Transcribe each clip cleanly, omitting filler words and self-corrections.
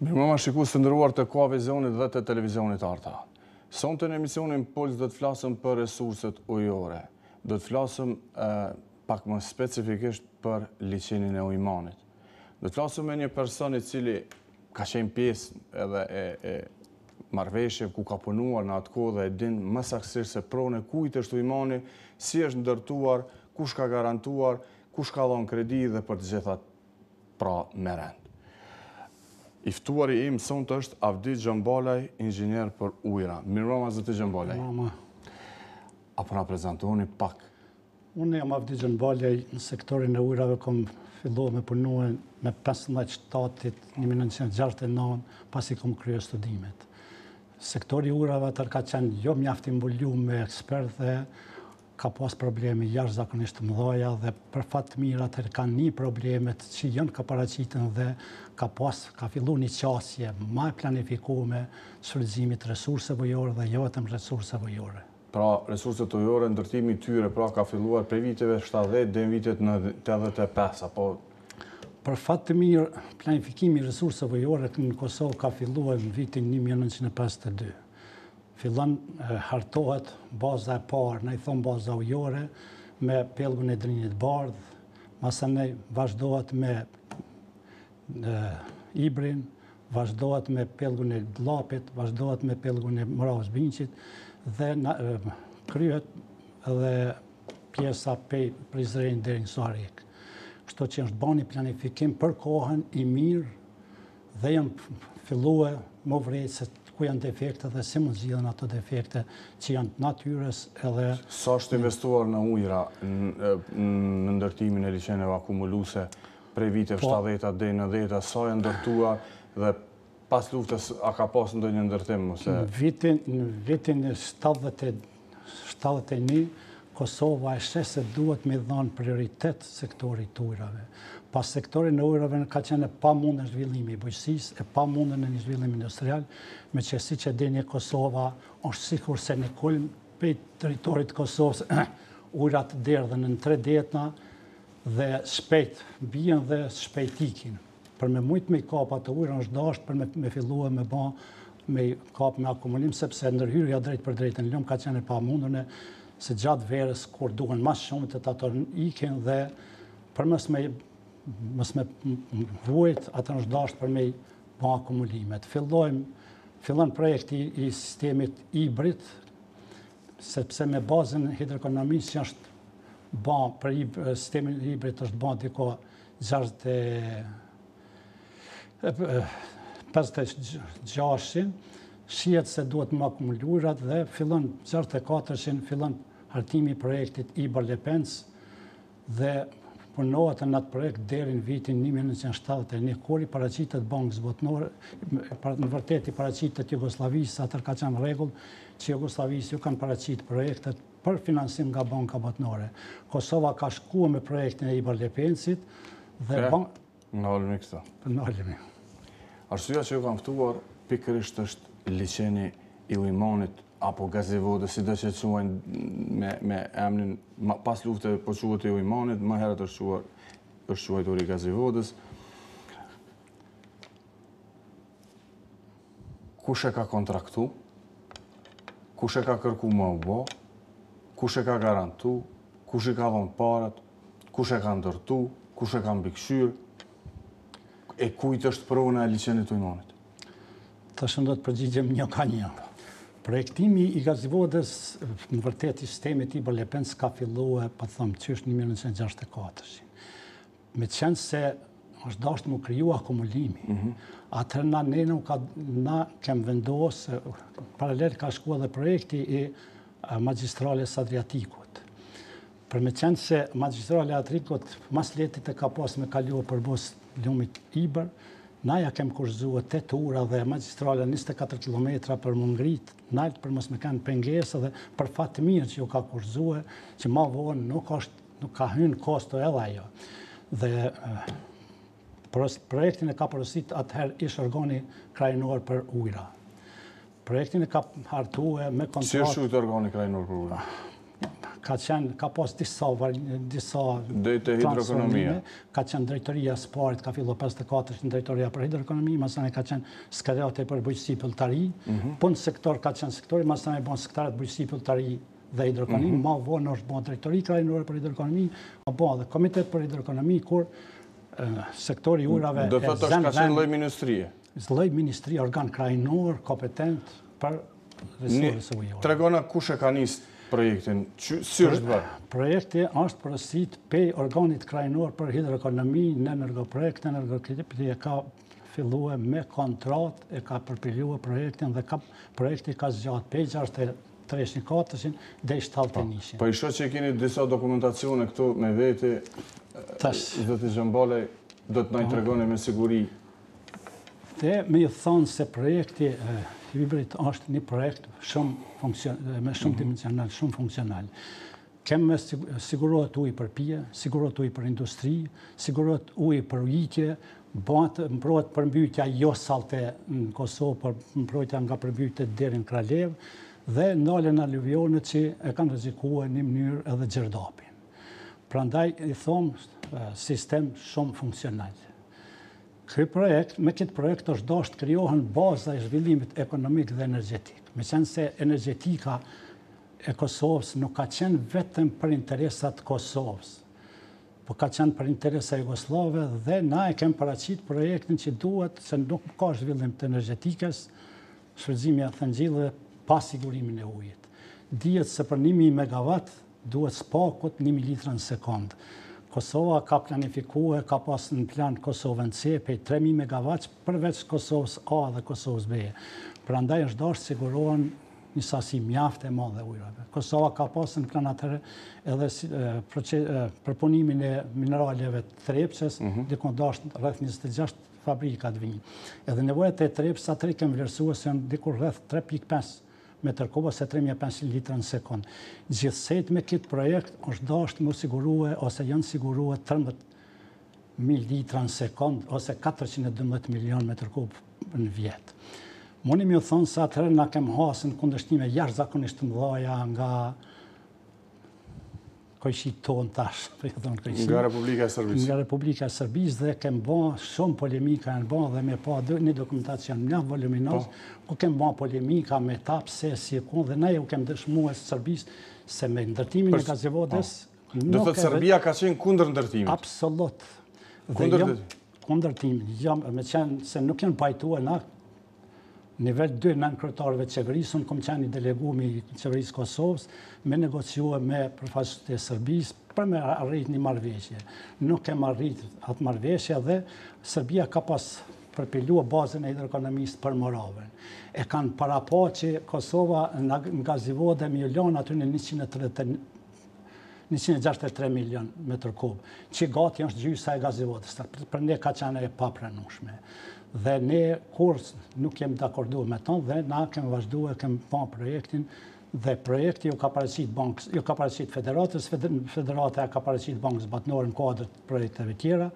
Mirëmbrëma shikues të nderuar të Ka Vizionit dhe të televizionit Arta. Sonte në emisionin PULS do të flasëm për resurset ujore. Do të flasëm pak më specifikisht për liçenin e Ujmanit. Do të flasëm me një person i cili ka qenë pjesë edhe e marrëveshje ku ka punuar në atë kohë dhe e din më saktësisht se pronë kujt është Ujmani, si është ndërtuar, kush ka garantuar, kush ka dhënë kredi dhe për të gjitha pra me rend. I ftuari im sonte është Avdi Xhambalaj, inxhinier për ujëra. Mirëmbrëma zoti Xhambalaj. Mirëmbrëma. Apo na prezantoni pak. Unë jam Avdi Xhambalaj, në sektorin e ujërave kam filluar me punuar me 15 shtatit 1969, pasi kam kryer studimet. Sektori i ujërave atër ka qenë jo mjaft i mbuluar me ekspertë dhe ka pas probleme jashtëzakonisht të mëdha dhe për fat të mirë atër kanë një problemet që janë ka paraqiten dhe ka fillu një qasje ma e planifikume shfrytëzimit resurseve ujore dhe jo vetëm resurseve ujore. Pra, resurset ujore, ndërtimi i tyre pra ka filluar prej viteve 70 deri në vitet 85, apo? Për fat të mirë, planifikimi i resurseve ujore në Kosovë ka filluar në vitin 1952. Fillon hartohet baza e parë, ne i thon baza ujore, me pellgun e Drinit Bardh, masanej vazhdohet me Ibrin, vazhdohet me pellgun e Dllapit, vazhdohet me pellgun e Moravës Binqit dhe kryhet edhe pjesa Prizren deri në Sarek. Kështu që është bani planifikim për kohën i mirë dhe janë filluar më vërejtë se ku janë defekte dhe si mund zgjidhen ato defekte që janë të natyrës edhe... Sa është investuar në ujëra në ndërtimin e liçeneve akumuluese prej viteve 70 deri në 90, sa janë ndërtuar dhe pas luftës a ka pas ndonjë ndërtim ose? Në vitin 71 Kosova e sheh se duhet me dhënë prioritet sektorit të ujërave. Pas sektorin e ujërave ka qenë pa mundën zhvillimi i bujqësisë, e pa mundën e një zhvillim industrial, me që si që dini Kosova është sikur se në kulm pej teritorit Kosovës ujërat derdhen në 3 detna dhe shpejt bien dhe shpejt ikin. Për me mujt me i kap atë ujëra është dashur për me filluar me kap me akumulim, sepse ndërhyrja drejt për drejtën lëm ka qenë pa mundën se gjatë verës kur duhen më shumë të ato ikin dhe për mos me vujt atë është dashur për me bë akumulimet. Fillon projekti i sistemit hibrid, sepse me bazën hidroekonomisë që është për sistemin hibrid është bën diko 56, shihet se duhet më akumulu ujërat dhe fillon 64-shin fillon hartimi i projektit Iber-Lepens dhe punohet në atë projekt deri në vitin 1971, kur i paraqitet Bankës Botërore, në vërtet i paraqitet Jugosllavisë, atër ka qenë rregull që Jugosllavisë ju kanë paraqitur projektet për finansim nga Banka Botërore. Kosova ka shkuar me projektin e Iber-Lepensit dhe Nalmi këta. Nalmi. Arsyeja që ju kam ftuar pikërisht është liçeni i Ujmanit apo Gazivodës, sido që quajnë me emrin pas lufteve po quhet i Ujmanit, më herët është quajtur i Gazivodës. Kush e ka kontraktu? Kush e ka kërku më u bë? Kush e ka garantu? Kush i ka dhënë parat? Kush e ka ndërtu? Kush e ka mbikëqyr? E kujt është prona e liçenit të Ujmanit? Tash do të përgjigjem një ka një. Projektimi i Gazivodës, në vërtet i sistemit Iber-Lepens ka filluar, po them, qysh në 1964. Me qenë se është dashur më kriju akumulimi. Atëherë na kem vendosur, paralel ka shkuar edhe projekti i Magjistrales Adriatikut. Për me qenë se Magjistrale Adriatikut mas letit e ka pas me kaluar përbos lumit Iber, Na ja kem kurzuar 8 ura dhe magistrala 24 km për më ngrit, nalt për mos me kanë pengesë dhe për fat të mirë që ju ka kurzuar, që ma vonë nuk ka hyrë kosto edhe ajo. Dhe projektin e ka porosit atëherë ish organi krajinor për ujra. Projektin e ka hartuar me kontratë. Si është ujtë organi krajinor për ujra? Ka pas disa Drejtë hidroekonomia. Ka qenë drejtoria Sparit, ka filluar 54 në drejtoria për hidroekonomi, masane ka qenë sekretariati për bujqësi pëlltari, punë sektor ka qenë sektori, masane bon sekretariat bujqësi pëlltari dhe hidroekonomi, ma vonë është bon drejtori krajinore për hidroekonomi, ma bon dhe komitet për hidroekonomi, kur sektori ujrave Do thotë është ka qenë lloj ministrie. Lloj ministri, organ krajinor, kompetent për resurse ujore. Tregona kush e ka nisë projektin, si është bërë? Projekti është porosit pej organit krajinor për hidroekonomi në energoprojekt, e ka filluar me kontrat, e ka përpilluar projektin dhe projekti ka zgjatë pej 63-400 dhe 71. Po i shoh që keni disa dokumentacione këtu me veti, zoti Xhambalej do të na i tregoni me siguri. Dhe me ju thonë se projekti hibrid është një projekt me shumë dimensional, shumë funksional. Kemë sigurohet ujë për pije, sigurohet ujë për industri, sigurohet ujë për ujitje, mprohet përmbytja jo salte në Kosovë, për mprohetja nga përmbytje deri në Kralev, dhe ndalen aluvionet që e kanë rrezikuar në mënyrë edhe gjerdapin. Prandaj i thomë sistem shumë funksional. Me këtë projekt është dashur të krijohen baza e zhvillimit ekonomik dhe energjetik. Me qenë se energjetika e Kosovës nuk ka qenë vetëm për interesat Kosovës, po ka qenë për interesa Jugoslave dhe na e kem paraqit projektin që duhet, se nuk ka zhvillim të energjetikës, shfrytëzimi i thëngjillëve pa sigurimin e ujit. Dihet se për 1000 megawatt duhet spakut 1000 litra në sekond. Kosova ka planifikuar, ka pas në plan Kosovën C pej 3000 megawatt përveç Kosovës A dhe Kosovës B. Prandaj është dashur sigurohen një sasi mjaft e madhe ujrave. Kosova ka pas në plan atëherë edhe përpunimin e mineraleve të Trepçës, dikon dashur rreth 26 fabrika të vinë. Edhe nevojat e Trepçës atëherë kemë vlerësuar se janë dikur rreth 3.5 metër kub ose 3500 litra në sekund. Gjithsejt me këtë projekt është dashur më sigurue ose janë sigurue 13.000 litra në sekund ose 412 milion metër kub në vjetë. Moni mi u thonë se atëherë na kem hasën kundërshtime jashtëzakonisht të mëdha nga kojshit tonë tash. Nga Republika e Serbisë. Nga Republika e Serbisë dhe kem ba shumë polemika në ba dhe me pa një dokumentacion mjaft voluminos, ku kem ba polemika me ta pse si e kun dhe na ju kem dëshmuar Serbisë se me ndërtimin e gazevodes. Do thotë Serbia ka qenë kundër ndërtimit. Absolut. Kundër ndërtimit. Me qenë se nuk janë pajtuar na nivel 2 nën kryetarëve të qeverisë, unë kom qenë i delegum i qeverisë Kosovës, me negociua me përfaqësuesit e Serbisë për me arrit një marrëveshje. Nuk kem arrit atë marrëveshje dhe Serbia ka pas përpilluar bazën e hidroekonomisë për Moravën. E kanë parapa që Kosova nga gazivode me lënë aty në 163 milion metër kub, që gati është gjysa e gazivodës, për ne ka qenë e papranueshme. Dhe ne kur nuk jem dakorduar me tonë dhe na kem vazhduar, kem pa projektin dhe projekti ju ka paraqit bankës, ju ka paraqit federatës, federata ka paraqit bankës botnore në kuadër të projekteve tjera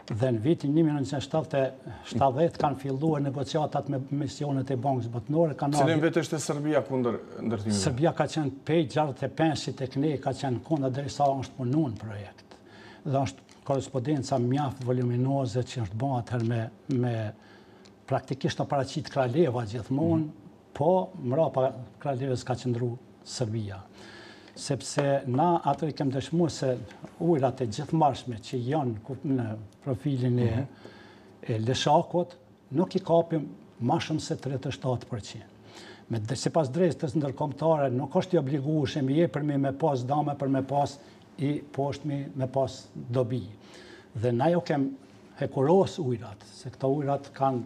dhe në vitin 1970 kanë filluar negociatat me misionet e bankës botnore. Cilin vetë është Serbia kundër ndërtimit? Serbia ka qenë pej 65 tek ne ka qenë kundër derisa është punuar në projekt. Dhe është korespondenca mjaft voluminoze që është bërë atëherë me praktikisht në paraqit Kraleva gjithmonë, po mrapa Kralevës ka qëndru Serbia. Sepse na atër i kem dëshmuar se ujrat e gjithmarshme që janë në profilin e leshakut, nuk i kapim ma shumë se 37%. Sipas drejtës ndërkombëtare, nuk është i obligueshëm i jepërmi me pas dame për me pas i poshtmi me pas dobi. Dhe na jo kem hekuros ujrat, se këta ujrat kanë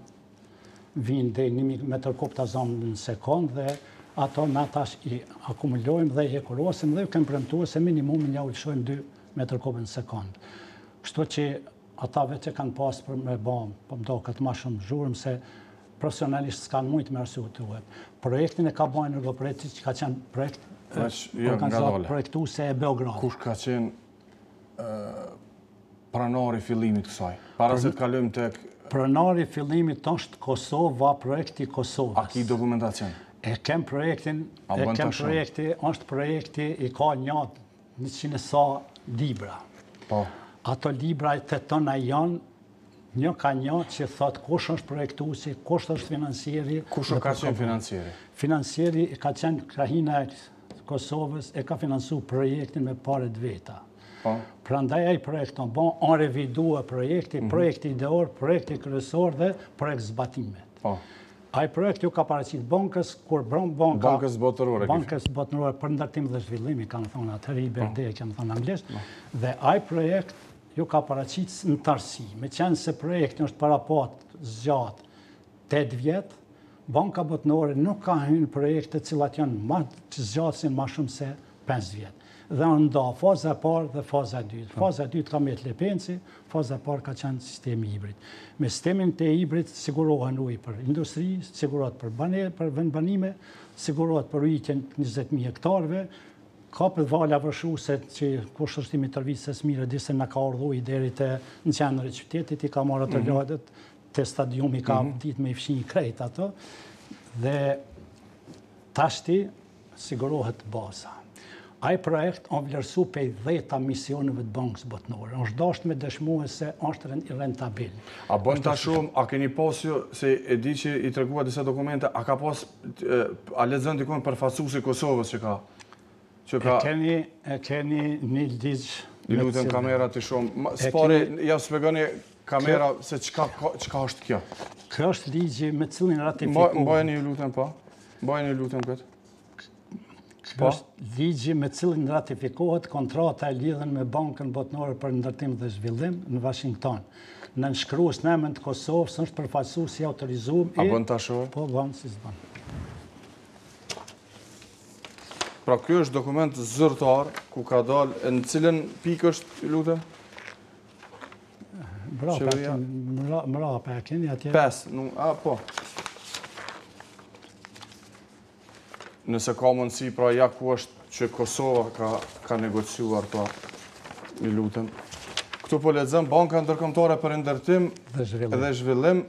vinë dhe 1.000 metër kub të zonë në sekund dhe ato na tash i akumulojmë dhe i hekurosim dhe ju kem premtuar se minimum ja ulshojmë 2 metër kub në sekund. Kështu që atave që kanë pasë për me bom, po më do këtë ma shumë zhurëm se profesionalisht s'kanë mujtë me arsu të uet. Projektin e ka bojnë në Gopreti që ka qenë projekt projektu se e Beograd. Kush ka qenë pranari fillimit kësaj? Para se të kalojmë tek... Pranari fillimit është Kosova, projekti Kosovës. A ki dokumentacion? E kem projektin, është projekti i ka 100 sa libra. Po. Ato libra të tëna janë, një ka një që thotë kush është projektuesi, kush është financieri. Kush ka qenë financieri? Financieri ka qenë krahina e Kosovës, e ka financu projektin me paret veta. Prandaj ai projekton bon, on revidua projekti ideor, projekti kryesor dhe projekt zbatimet. Ai projekt ju ka paraqit bankës, kur bankës botërore. Bankës botërore për ndërtim dhe zhvillimi, kanë thonë atëri, IBRD, kanë thonë anglisht, dhe ai projekt ju ka paraqit në tarësi. Me qenë se projekti është parapat zgjatë 8 vjetë, banka botërore nuk ka hyrë projekte cilat janë më të zgjatësin më shumë se 5 vjetë. Dhe nda faza e parë dhe faza e dytë. Faza e dytë ka me të lepenci, faza e parë ka qenë sistemi hibrid. Me sistemin të hibrid sigurohen ujë për industri, sigurohet për vendbanime, sigurohet për ujitjen 20.000 hektarëve, ka për vala vëshuse që kush është imi tërvisës mire, disë në ka ardhu i deri të në qenër e qytetit, i ka marrë të lodët, të stadiumi ka ditë me i fshin krejt ato, dhe tashti sigurohet baza. Ai projekt on vlerësu pej 10 misioneve të bankës botnore. është dasht me dëshmue se është rentabil. A bën ta shumë, a keni pasju, se e di që i tregua disa dokumente, a ka pas, a lexon dikon përfaqësuesi i Kosovës që ka? E keni një ligj... I lutem kamera të shumë. Spari, ja shpjegoni kamera se çka është kjo. Kjo është ligji me cilin ratifikohet. Mbajeni ju lutem po. Mbajeni ju lutem këtë. Kjo është ligji me cilin ratifikohet kontrata e lidhen me Bankën Botërore për Ndërtim dhe Zhvillim në Washington. Në nënshkrues në emër të Kosovës është përfaqësuesi i autorizuar. A bën ta shoh? Po, bën si s'bën. Pra ky është dokument zyrtar ku ka dalë në cilën pikë është, lutem? Mrapa e keni atje. 5, po. Nëse ka mundësi, pra ja ku është që Kosova ka negociuar, pra, i lutem. Këtu po lexojmë Banka Ndërkombëtare për Ndërtim dhe Zhvillim,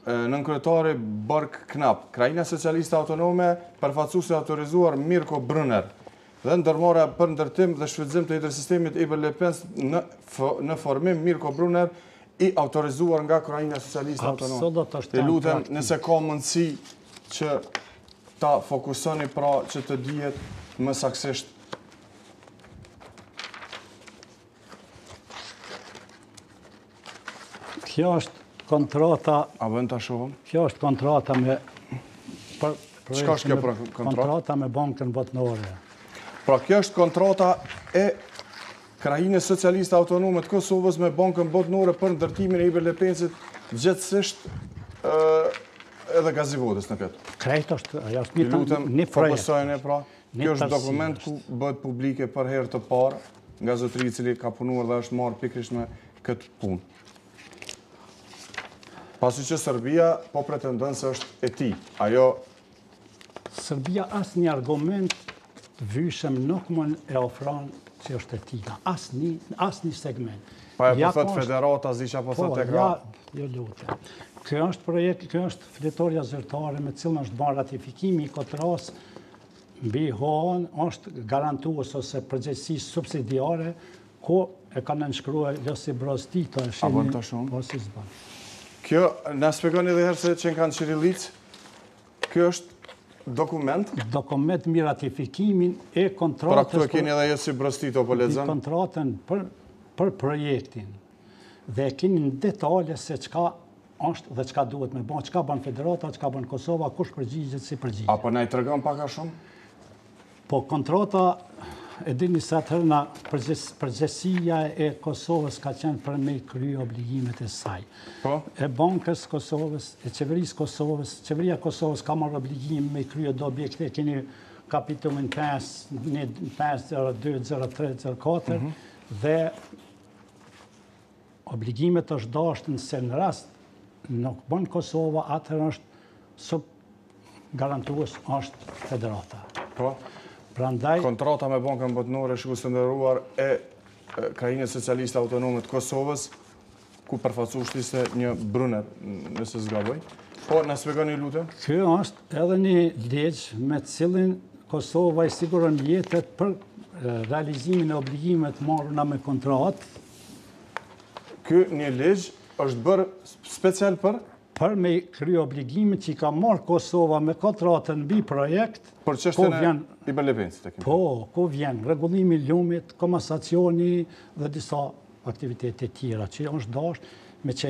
nënkryetari Bark Knap, Krajina Socialiste Autonome, përfaqësuesi autorizuar Mirko Brunner, dhe ndërmarrja për ndërtim dhe shfrytëzim të hidrosistemit i Berlepens në formim Mirko Brunner, i autorizuar nga Krajina Socialiste Autonome. I lutem, nëse ka mundësi që ta fokusoni pra që të dihet më saktësisht. Kjo është kontrata... A vën ta shohim? Kjo është kontrata me... Çka është kjo kontrata? Kontrata me Bankën Botërore. Pra kjo është kontrata e Krajinës Socialiste Autonome të Kosovës me Bankën Botërore për ndërtimin e Berlepensit, gjithsesi edhe gazivodës në këtë. Krejt është një projekt. Fokusojnë pra. Kjo është dokument ku bëhet publike për herë të parë nga zotëri i cili ka punuar dhe është marrë pikërisht me këtë punë. Pasi që Serbia po pretendon se është e tij. Ajo Serbia asnjë argument të vyshëm nuk mund e ofron që është e tij. Asnjë segment. Pa e po thot federata zi apo thot e ka. Jo lutem. Kjo është projekt, kjo është fletoria zyrtare me cilën është bërë ratifikimi i kontratës mbi HOA-n, është garantues ose përgjegjësi subsidiare, ku e kanë nënshkruar Josi Broz Tito. A bën ta shumë? Po si s'bën. Kjo, na shpjegoni edhe herë se që kanë Çirilicë. Kjo është dokument? Dokument mbi ratifikimin e kontratës. Pra këtu e keni edhe Josi Broz Tito po lexon. Kontratën për projektin. Dhe e keni në detale se çka është dhe çka duhet me bën, çka bën Federata, çka bën Kosova, kush përgjigjet si përgjigjet. Apo na i tregon pak a shumë? Po kontrata e dini se atëherë na përgjegjësia e Kosovës ka qenë për me krye obligimet e saj. Po? E Bankës Kosovës, e Qeverisë Kosovës, Qeveria Kosovës ka marrë obligim me krye do objekte, keni kapitullin 5, 502, 03, 04, dhe obligimet është dashtë nëse në rast nuk bën Kosova, atër është garantues është federata. Po? Prandaj, Kontrata me Bankën Botërore shikues të nderuar e Krajinës Socialiste Autonome të Kosovës, ku përfaqësues ishte një Brunner, nëse s'gaboj. Po, na shpjegoni lutem. Ky është edhe një ligj me cilin Kosova i siguron jetët për realizimin e obligimeve të marruna me kontratë. Ky një ligj është bërë special për me kry obligimet që i ka marrë Kosova me kontratën mbi projekt. Për çështjen e Iberlepensit. Ku vjen rregullimi i lumit, komasacioni dhe disa aktivitete tjera që është dashur me që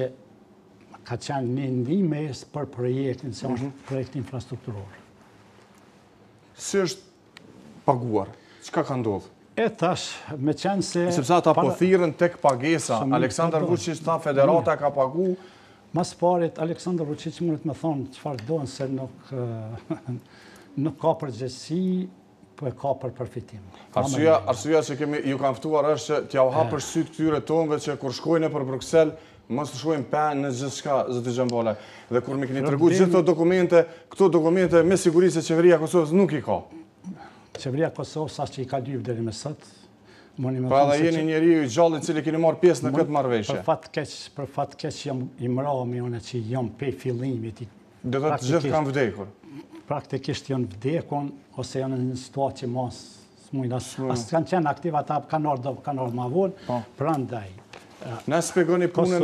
ka qenë një ndihmes për projektin, se është projekt infrastrukturor. Si është paguar? Çka ka ndodhur? E tash, me qenë se... Sepse ata po thirrën tek pagesa. Aleksandar Vučić tha federata ka pagu. Mas parit, Aleksandar Vučić mundet me thonë çfarë donë, se nuk ka përgjegjësi, po e ka për përfitim. Arsyeja që ju kanë ftuar është që t'ja u hapësh sy këtyre tonëve që kur shkojnë për Bruksel, mos të shkojnë pa në gjithçka, zoti Xhambala. Dhe kur më keni treguar gjithë këto dokumente me siguri se qeveria e Kosovës nuk i ka. Qeveria e Kosovës as që i ka lyp deri më sot. Pa edhe jeni njeriu i gjallë i cili keni marrë pjesë në këtë marrëveshje. Për fat keq jam i mrami unë që jam pe fillimit. Do të gjithë kanë vdekur. Praktikisht janë vdekur ose janë në një situatë që mos smujnë as kanë qenë aktiv, ata kanë ardhur më vonë. Prandaj na shpjegoni punën.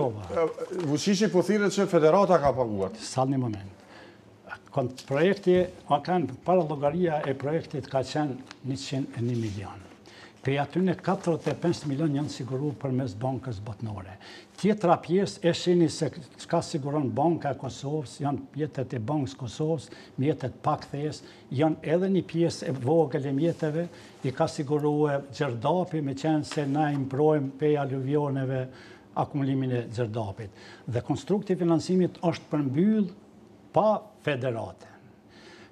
Vučići po thirrët që federata ka paguar. Sa në moment. Projekti para llogaria e projektit ka qenë 101 milion. Për atyne 45 milion janë siguru përmes Bankës Botërore. Tjetra pjesë e shihni se çka siguron Banka e Kosovës, janë mjetet e Bankës Kosovës, mjetet pa kthesë, janë edhe një pjesë e vogël e mjeteve, i ka siguruar Gjerdapi, me qenë se na improjmë pe aluvioneve akumulimin e Gjerdapit. Dhe konstrukti financimit është përmbyll pa federate.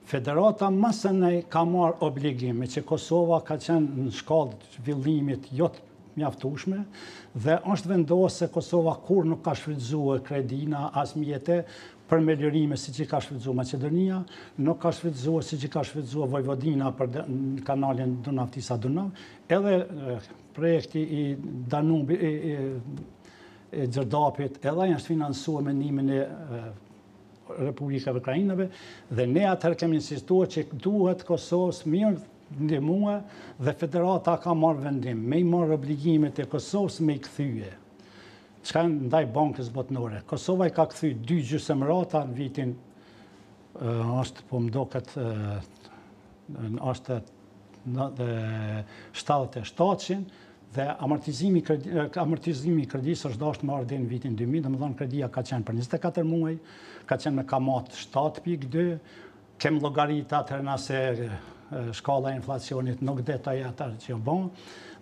Federata masënej ka marrë obligime që Kosova ka qenë në shkallë të zhvillimit jo të mjaftueshme dhe është vendosur se Kosova kur nuk ka shfrytzuar kredina as mjete për melhorime siç i ka shfrytzuar Maqedonia, nuk ka shfrytzuar siç i ka shfrytzuar Vojvodina për kanalin Dunav-Tisa-Dunav, edhe projekti i Danubit e Gjerdapit, edhe janë financuar mendimin e Republikave Krajinave, dhe ne atëherë kemi insistuar që duhet Kosovës mirë ndihmue dhe federata ka marrë vendim me i marrë obligimet e Kosovës me i kthye. Çka ndaj Bankës Botërore. Kosova i ka kthy 2 gjysmërata në vitin është po më duket është 77-shin dhe amortizimi i kredisë është dashur të marrë deri në vitin 2000, domethënë kredia ka qenë për 24 muaj, ka qenë me kamat 7.2, kem llogarit atëherë nëse shkalla e inflacionit nuk detoj atë që bën,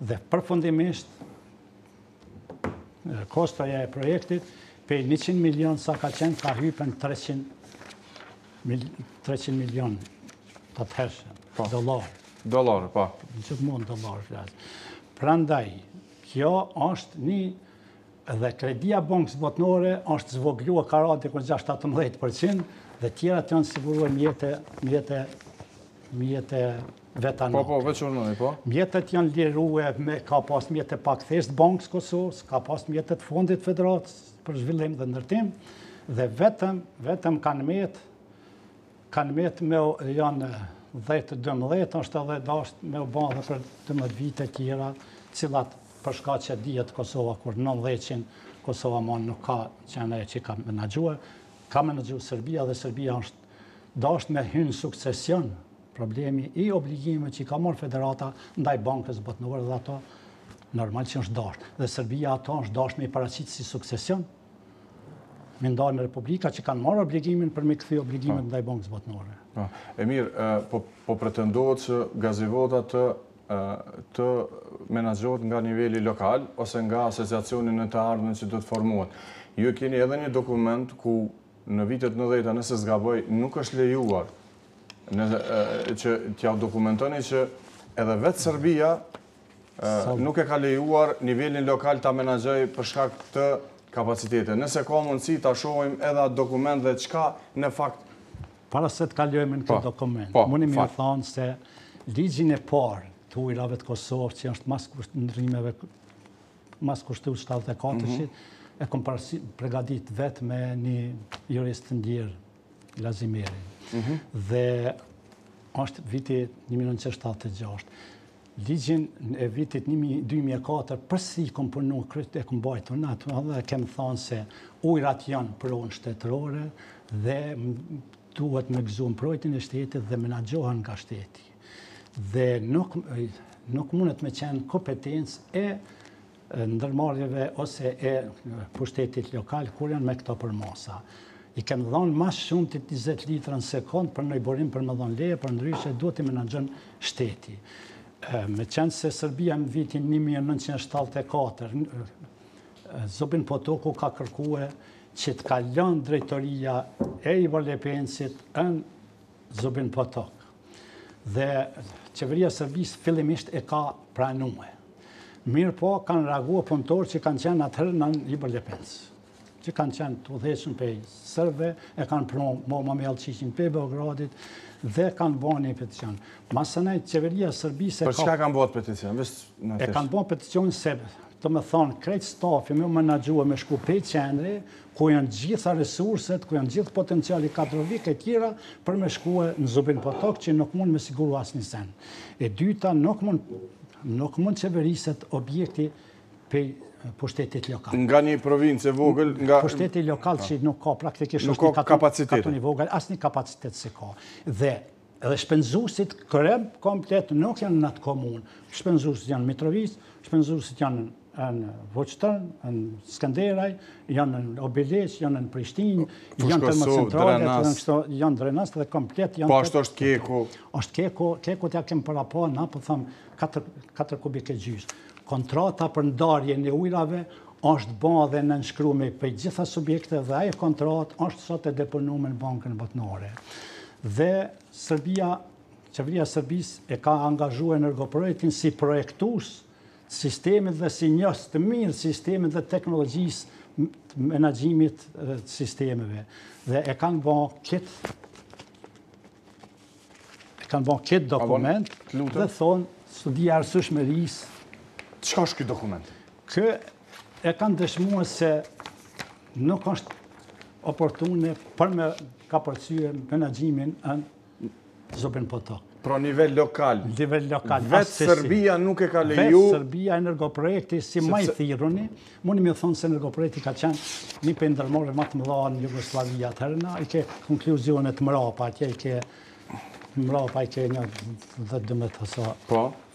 dhe përfundimisht kostoja e projektit për 100 milion sa ka qenë ka hypen 300 milion të atëhershëm dollar. Dollar, po. Gjithmonë dollar flas. Prandaj, kjo është një, dhe kredia Bankës Botërore është zvogluar ka radhë ku 6-17% dhe tjerat janë siguruar mjete vetanore. Po, veçurnoni, po. Mjetet janë liruar ka pas mjete pa kthesë Bankës Kosovës, ka pas mjetet fondit federatës për zhvillim dhe ndërtim, dhe vetëm kanë me janë 10-12, është edhe dashur me u bën edhe për 12 vite tjera, cilat për shkak që dihet Kosova kur 90-shin Kosova nuk ka qenë ajo që ka menaxhuar Serbia, dhe Serbia është dashur me hyrë në suksesion. Problemi i obligimeve që ka marrë federata ndaj Bankës Botërore dhe ato normal që është dashur. Dhe Serbia ato është dashur me i paraqitë si suksesion. Me ndarë në Republika që kanë marrë obligimin për me kthy obligimet ndaj Bankës Botërore. E mirë, po pretendohet që gazivota të menaxhohet nga niveli lokal ose nga asociacioni në të ardhmen që do të formohet. Ju keni edhe një dokument ku në vitet 90, nëse s'gaboj, nuk është lejuar që t'ja dokumentoni që edhe vetë Serbia nuk e ka lejuar nivelin lokal ta menaxhojë për shkak të kapacitete. Nëse ka mundësi ta shohim edhe atë dokument dhe çka në fakt. Para se të kalojmë në këtë dokument, mundi më thonë se ligjin e parë të ujrave të Kosovës, që është mas kushtues 74-shit, e kom përgatit vetë me një jurist të ndjerë, Lazimeri. Dhe është viti 1976. Ligjin e vitit 2004, përsi kom punu kryt e kom bajtu në atë, dhe kem thonë se ujrat janë pronë shtetërore dhe duhet me gëzu mbrojtjen e shtetit dhe menaxhohen nga shteti. Dhe nuk mundet me qenë kompetencë e ndërmarrjeve ose e pushtetit lokal kur janë me këto përmasa. I kem dhënë mas shumë të 20 litra në sekond për në i borim për me dhënë leje, për ndryshe duhet i menaxhon shteti. Me qenë se Serbia në vitin 1974, Zobin Potoku ka kërkue që të kalon drejtoria e Ivo Lepensit në Zobin Potok. Dhe qeveria Serbisë fillimisht e ka pranue. Mirë po, kanë reaguar punëtorë që kanë qenë atëherë në Ivo Lepens, që kanë qenë të udhëhequr pe sërbe, e kanë pranuar më Elçiqin pe Beogradit dhe kanë bërë një peticion. Masënej qeveria Serbisë për çka kanë bërë peticion? E kanë bërë peticion se të me thonë, krejt stafi me menaxhua me shku pe qendri, ku janë gjitha resurset, ku janë gjithë potenciali kadrovik e tjera, për me shkue në Zubin Potok, që nuk mund me siguru asë një sen. E dyta, nuk mund qeveriset objekti pe pushtetit lokal. Nga një provincë e vogël, nga pushteti lokal që nuk ka praktikisht nuk ka kapacitet. Katuni vogël, asnjë kapacitet se ka. Dhe edhe shpenzuesit krem komplet nuk janë në atë komunë. Shpenzuesit janë në Mitrovic, shpenzuesit janë në Voçtën, në Skanderaj, janë në Obiliq, janë në Prishtinë, janë termocentrale, janë Drenas dhe komplet janë. Po ashtu është Keku. Është Keku t'ja kem para pa, na po them 4 kubik e gjys. Kontrata për ndarjen e ujrave është bërë dhe nënshkruar për gjitha subjekte dhe ajo kontratë është sot e deponuar në Bankën Botërore. Dhe qeveria Serbisë e ka angazhuar energoprojektin si projektues sistemit dhe si njës të mirë sistemit dhe teknologjisë të menaxhimit të sistemeve. Dhe e kanë bërë këtë dokument dhe thonë studia arsyeshmërisë. Çka është ky dokument? Kë e kanë dëshmuar se nuk është oportune për me ka përcyer menaxhimin në Zobin Potok. Pro nivel lokal. Vetë Serbia nuk e ka leju. Vetë Serbia energoprojekti si më i thirruni, mundi më thonë se energoprojekti ka qenë një për ndërmarrje më të mëdha në Jugosllavia atëherë, i ke konkluzionet të mrapa, atje i ke një 10 ose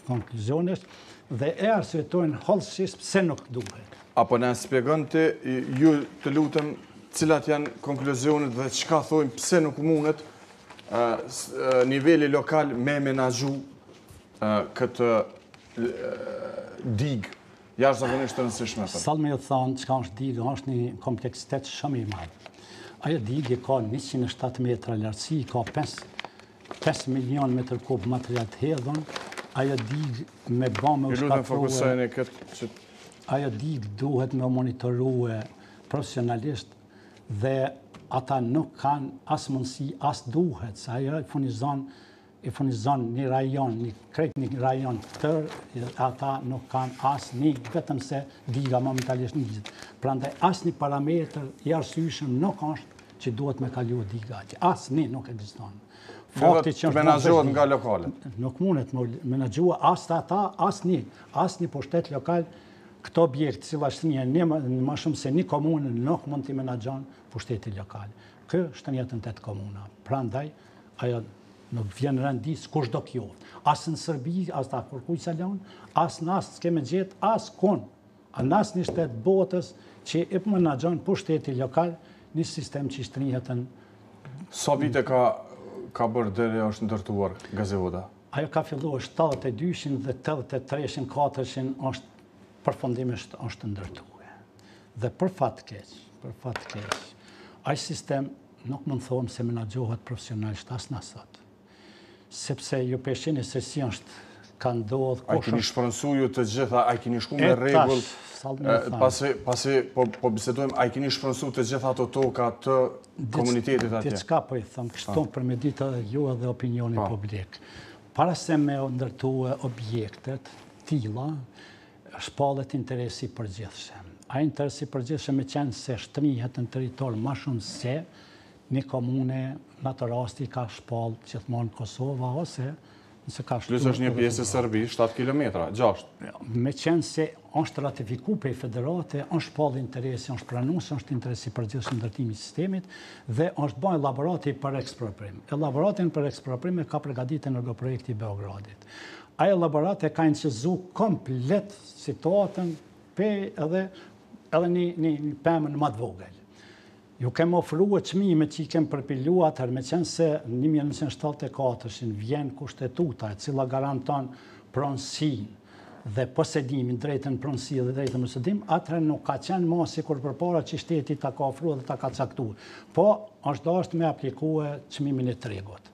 konkluzionesh dhe e arsyetojnë hollësisht pse nuk duhet. Apo na shpjegon ti ju të lutem cilat janë konkluzionet dhe çka thojnë pse nuk mundet niveli lokal me menaxhu këtë digë jashtëzakonisht të rëndësishme. Sallë me thonë çka është digë, është një kompleksitet shumë i madh. Ajo digë ka 107 metra lartësi, ka 5 milion metër kub material të hedhur. Ajo digë me bëmë ajo digë duhet me monitorue profesionalisht dhe ata nuk kanë as mundësi, as duhet, se ajo i furnizon një rajon, një rajon tërë, ata nuk kanë as një, vetëm se diga momentalisht njëzit. Prandaj as një parametër i arsyeshëm nuk është që duhet me kalu diga, që as një nuk ekziston. Fakti që menaxhohet nga lokalet. Nuk mundet me menaxhua as ata, as një pushtet lokal, këto objekt, cila është një më shumë se një komunë nuk mund t'i menaxhon pushteti lokal. Kë është një 8 komuna. Prandaj, ajo nuk vjen rëndis kush do kjo. As në Serbi, as ta kërkuj salon, as në as s'keme gjetë, as kun. Në as një shtetë botës që i menaxhon pushteti lokal një sistem që shtrihet në... Sa vite ka bërë deri është ndërtuar gazevoda? Ajo ka filluar 72-shin dhe 83-shin, 4-shin është përfundimisht është ndërtuar. Dhe për fat keq, ai sistem nuk mund thonë se menaxhohet profesionalisht as në sot. Sepse ju peshini se si është ka ndodhë... A i keni shpërënsu ju të gjitha, a i keni shku me regull, pasi po bisedojmë, a i keni shpërënsu të gjitha ato toka të komunitetit atje? Diçka po i thëmë, kështu për me ditë edhe ju edhe opinioni publik. Para se me ndërtu objektet, tila, shpallet interesi përgjithshëm. A interesi përgjithshëm me qenë se shtrihet në territor ma shumë se një komune në atë rasti ka shpallë gjithmonë Kosova, ose nëse ka Plus është një pjesë e Serbi, 7 km, 6. Me qenë se është ratifiku për i federate, është shpallë interesi, është pranus, është interesi përgjithshëm ndërtimi i sistemit, dhe është bëjë elaborati për eksproprim. Elaboratin për eksproprim e ka përgatitur energoprojekti i Beogradit. Ai elaborati ka incizu komplet situatën edhe një pemën më të vogël. Ju kemë ofruar çmime që i kemë përpilu atër, me qenë se në 1974 vjen kushtetuta e cila garanton pronësinë dhe posedimin, drejtën pronësi dhe drejtën posedim, atër nuk ka qenë më sikur përpara që shteti ta ka ofruar dhe ta ka caktuar. Po është dashur me aplikue çmimin e tregut.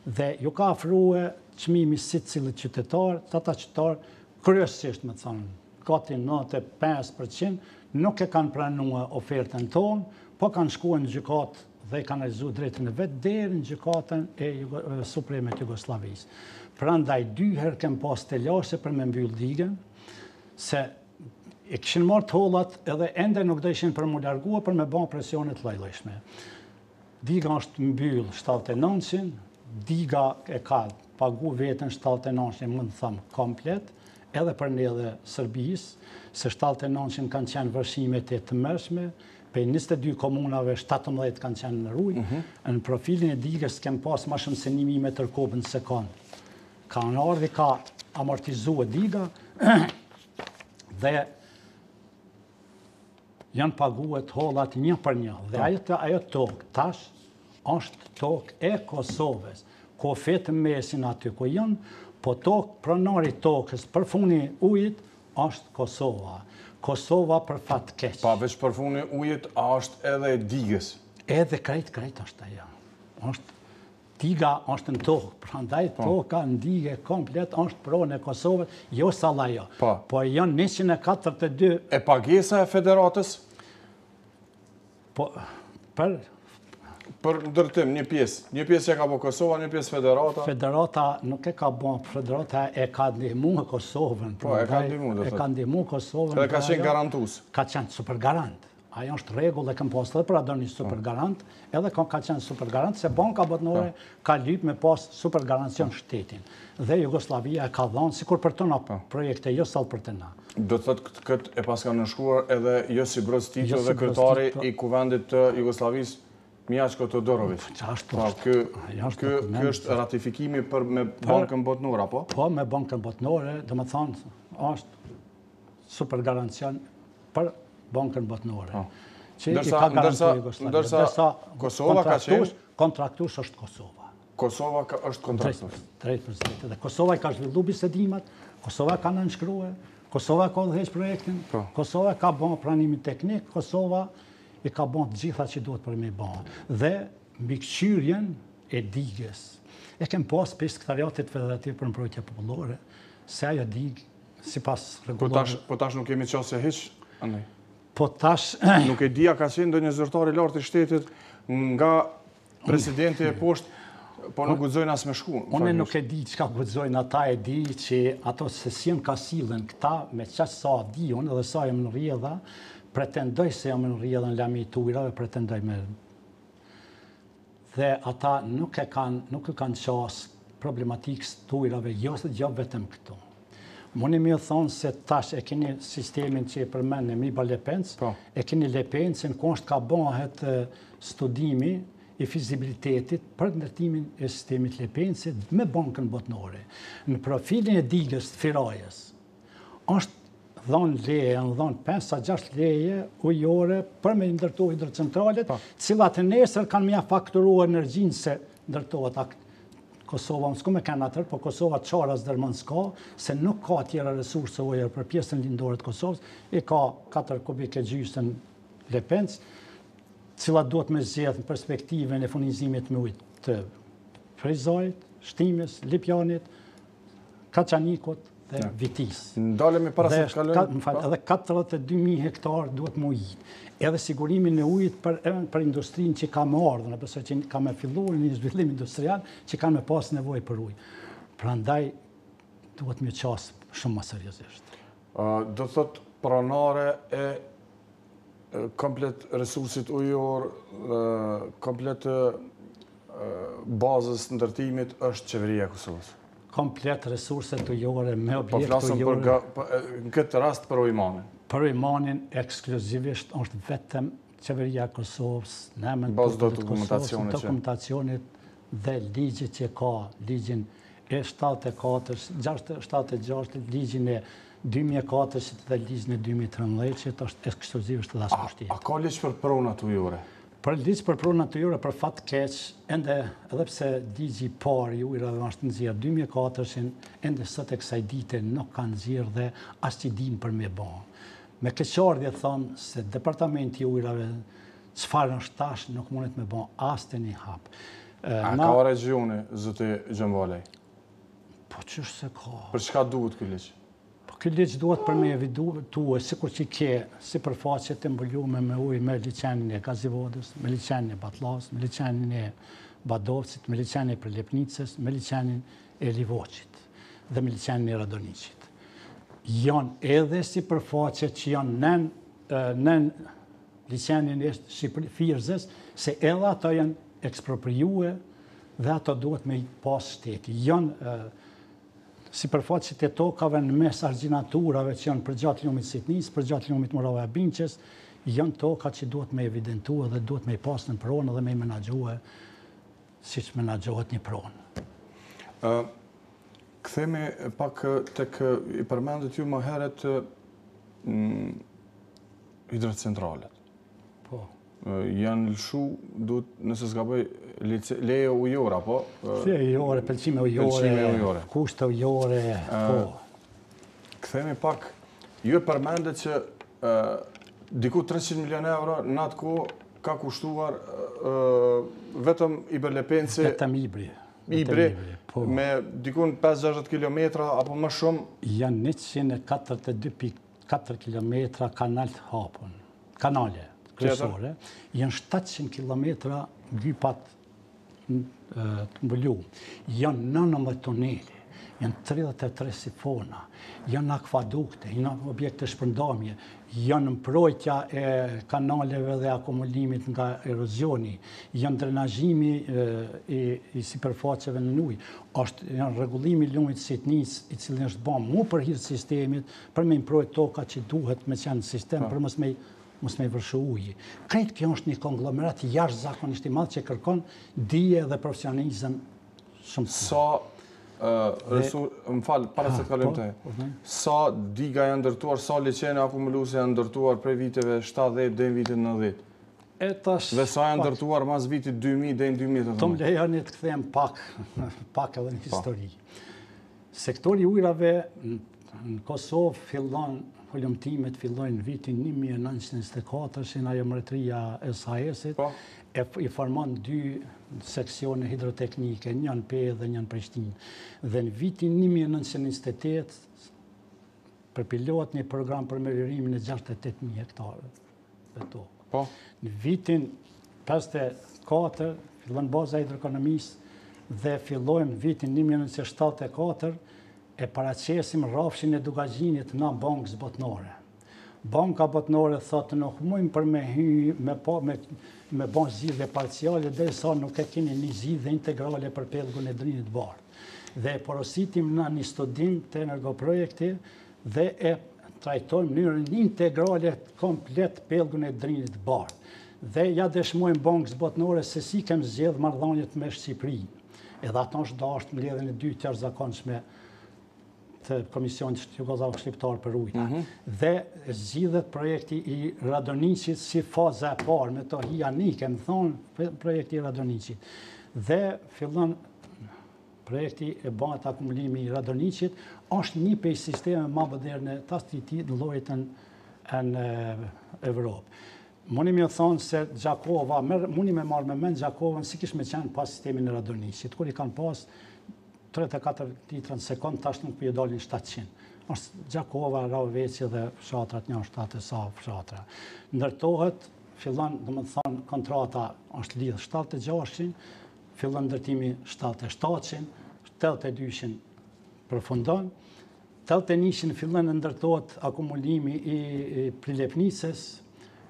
Dhe ju ka ofruar çmimi secilit qytetar, ata qytetar kryesisht me thonë, gati 95% nuk e kanë pranuar ofertën tonë, po kanë shkuar në gjykatë dhe kanë realizuar drejtën e vetë deri në gjykatën e Supreme të Jugosllavisë. Prandaj 2 herë kemë pas të lashe për me mbyll digën, se e kishin marrë të hollat edhe ende nuk do ishin për mu largua për me bën presionet lloj-llojshme. Diga është mbyll 79-shin, diga e ka pagu vetën 79-shin, mund të thëmë komplet, edhe për ne dhe Serbisë, se 79-shin kanë qenë vërshimet e të mërshme, për 22 komunave, 17 kanë qenë në rujë, në profilin e digës kemë pas ma shumë se 1000 metër kubë në sekundë. Ka në ardhi ka amortizua diga dhe janë paguet hollat një për një. Dhe ajo tokë tash është tokë e Kosovës, ku fetë mesin aty ku janë, po tokë pronari tokës për funi ujit është Kosova. Kosova për fat keq. Pa veç për funi ujit, a është edhe digës? Edhe krejt është ajo. Diga është në tokë, prandaj toka në digë komplet është pronë e Kosovës, jo sallajo. Po janë 142... E pagesa e federatës? Po, për ndërtim, një pjesë e ka bo Kosova, një pjesë federata? Federata nuk e ka bo, federata e ka ndihmu Kosovën. Po, e ka ndihmu, e ka ndihmu Kosovën. Edhe ka qenë garantus? Ka qenë super garant. Ajo është regull e këm pas edhe për adër një super garant, edhe ka qenë super garant, se banka botnore ka lyp me pas super garancion shtetin. Dhe Jugoslavia e ka dhonë, sikur për tëna projekte, jo sal për tëna. Do të thëtë këtë e pas ka nëshkuar edhe Josip Broz Tito dhe kryetari i kuvendit të Jugoslavisë, Mijashko Todorović. Ky është ratifikimi me bankën botnore, apo? Po, me bankën botnore, dhe më thonë, është super garancion për bankën botnore. Ndërsa Kosova ka qenë... Kontraktus është Kosova. Kosova është kontraktus. Drejt për drejt. Dhe Kosova ka zhvillu bisedimat, Kosova ka nënshkruhe, Kosova ka udhëheq projektin, Kosova ka bën pranimin teknik, Kosova i ka bën të gjitha që duhet për me bën. Dhe mbikëqyrjen e digës. E kem pas për Sekretariatit Federativ për Mbrojtje Popullore, se ajo digë, sipas rregullave. Po tash nuk kemi qenë se hiç, anej. Po tash... Nuk e dia ka qenë ndonjë zyrtar i lartë i shtetit nga presidenti e poshtë, po nuk guxojnë as me shku. Unë nuk e di çka guxojnë ata, e di që ato se si ka sillen këta me çfarë sa di unë dhe sa jam në rrjedha, pretendoj se jam në rrjedhën lami të ujrave, pretendoj me. Dhe ata nuk e kanë qas problematikës të ujrave, jo vetëm këtu. Muni mi thonë se tash e keni sistemin që e përmend mi ba Lepencë, e keni Lepencën ku është ka bëhet studimi i fizibilitetit për ndërtimin e sistemit Lepencët me bankën botnore. Në profilin e digës të Firajës, është dhonë leje, në dhonë 5-6 leje ujore për me ndërtu hidrocentralet, cilat e nesër kanë mja fakturu energjinë se ndërtohet akt. Kosova, më s'ku me kanë atër, po Kosova qaras dërmën s'ka, se nuk ka tjera resursë ujër për pjesën lindore të Kosovës, i ka 4 kubike gjysën Lepencë, cilat duhet me zgjedhë në perspektive në furnizimit me ujtë të Frejzajt, Shtimis, Lipjanit, Kaçanikut dhe Vitis. Ndalemi para se të kalojmë. Edhe 42.000 hektar duhet më ujit. Edhe sigurimin e ujit për industrinë që ka më ardhur, nëse që ka më filluar një zhvillim industrial që kanë më pas nevojë për ujë. Prandaj duhet më qas shumë më seriozisht. Do thot pronare e komplet resursit ujor, komplet bazës ndërtimit është qeveria e Kosovës. Komplet resurset ujore me objekte ujore. Po flasëm në këtë rast për Ujmanin. Për Ujmanin ekskluzivisht është vetëm qeveria e Kosovës, bazë dokumentacionit dhe ligjit që ka, ligjin e 76, ligjin e 2004 dhe ligjin e 2013 që është ekskluzivisht dhe askush tjetër. A ka ligj për pronat ujore? Për ligj për pronat ujore, për fat keq, edhe pse ligji parë i ujrave është nxjerrë 2004, ende sot e kësaj dite nuk kanë nxjerrë dhe as që din për me bë. Me keqardhje thonë se departamenti i ujrave çfarë është tash nuk mundet me bë as të një hap. A ka regioni zoti Gjëmbalej? Po ç'është se ka. Për çka duhet ky ligj? Ky ligj duhet për me evidentuar sikur që ke sipërfaqe të mbuluar me ujë me liçenin e Gazivodës, me liçenin e Batlllas, me liçenin e Badovcit, me liçenin e Prlepnicës, me liçenin e Livoçit dhe me liçenin e Radoniqit. Janë edhe sipërfaqe që janë nën liçenin e Shqipërisë, se edhe ato janë ekspropriue dhe ato duhet me pas shteti. Janë sipërfaqet e tokave në mes argjinaturave që janë përgjatë lumit Sitnis, përgjatë lumit Morave Abinqes, janë toka që duhet me evidentua dhe duhet me pas në pronë dhe me menaxhue si që menaxhohet një pronë. Kthemi pak tek i përmendët ju më herët hidrocentralet. Po. Janë lëshu, nëse s'gaboj, leje ujore, apo? Leje ujore, pëlqime ujore, kushte ujore, po. Kthemi pak, ju e përmendet që diku 300 milion euro në atë kohë ka kushtuar vetëm Iberlepenci. Vetëm Ibri, me dikun 5-60 kilometra apo më shumë. Janë 142,4 kilometra kanal të hapun, kanale kryesore, janë 700 kilometra lypat të mbulu, janë 19 tuneli, janë 33 sifona, janë akvadukte, janë objekte shpërndamje, janë mbrojtja e kanaleve dhe akumulimit nga erozioni, janë drenazhimi i sipërfaqeve në ujë, janë rregullimi i lumit Sitnis, i cili është bën mu për hir të sistemit, për me mbrojt toka që duhet me qenë sistem, për mos me vërshu ujë. Krejt kjo është një konglomerat jashtëzakonisht i madh që kërkon dije dhe profesionalizëm shumë të më falë, para se të kalojmë te. Sa diga janë ndërtuar, sa liçene akumuluese janë ndërtuar prej viteve 70 deri në vitin 90? Dhe sa janë ndërtuar mas vitit 2000 deri në 2018? Të më lejoni të kthehem pak edhe në histori. Sektori ujrave në Kosovë holumtimet fillojnë në vitin 1924, që ajo mbretëria e SAES-it i formon 2 seksione hidroteknike, një në Pejë dhe një në Prishtinë. Dhe në vitin 1928 përpilohet një program për mirërimin e 68.000 hektare të tokë. Në vitin 54 fillon baza hidroekonomisë dhe fillojmë në vitin 1974 e paraqesim rrafshin e Dugazhinit në bankës botnore. Banka botnore thotë nuk mujmë për me hy, me bon zgjidhje parciale, derisa nuk e keni një zgjidhje integrale për pellgun e Drinit Bardh. Dhe e porositim në një studim të energoprojekti dhe e trajtojmë në mënyrën integrale komplet pellgun e Drinit Bardh. Dhe ja dëshmojmë bankës botnore se si kem zgjedh marrëdhëniet me Shqipërinë. Edhe ato është dashur mbledhjen e dytë të jashtëzakonshme të Komisionit Shqiptar për ujta. Dhe zgjidhet projekti i Radoniqit si faza e parë, me to hijanike, më thonë projekti i Radoniqit. Dhe fillon projekti e bëhet akumulimi i Radoniqit, është një prej sisteme më moderne të ashtiti në llojit në Evropë. Mundi më thonë se Gjakova, mundi me marrë me mend Gjakovën si kish me qenë pas sistemin e Radoniqit, kur i kanë pas 34 litra në sekund, tash nuk për dalin 700. Është Gjakova, Raveci dhe fshatrat 1/7 sa fshatra. Ndërtohet, fillon, dhe më thonë, kontrata është lidhë 7600, fillon ndërtimi 7700, 8200 përfundon, 8100 fillon ndërtohet akumulimi i prilepnicës,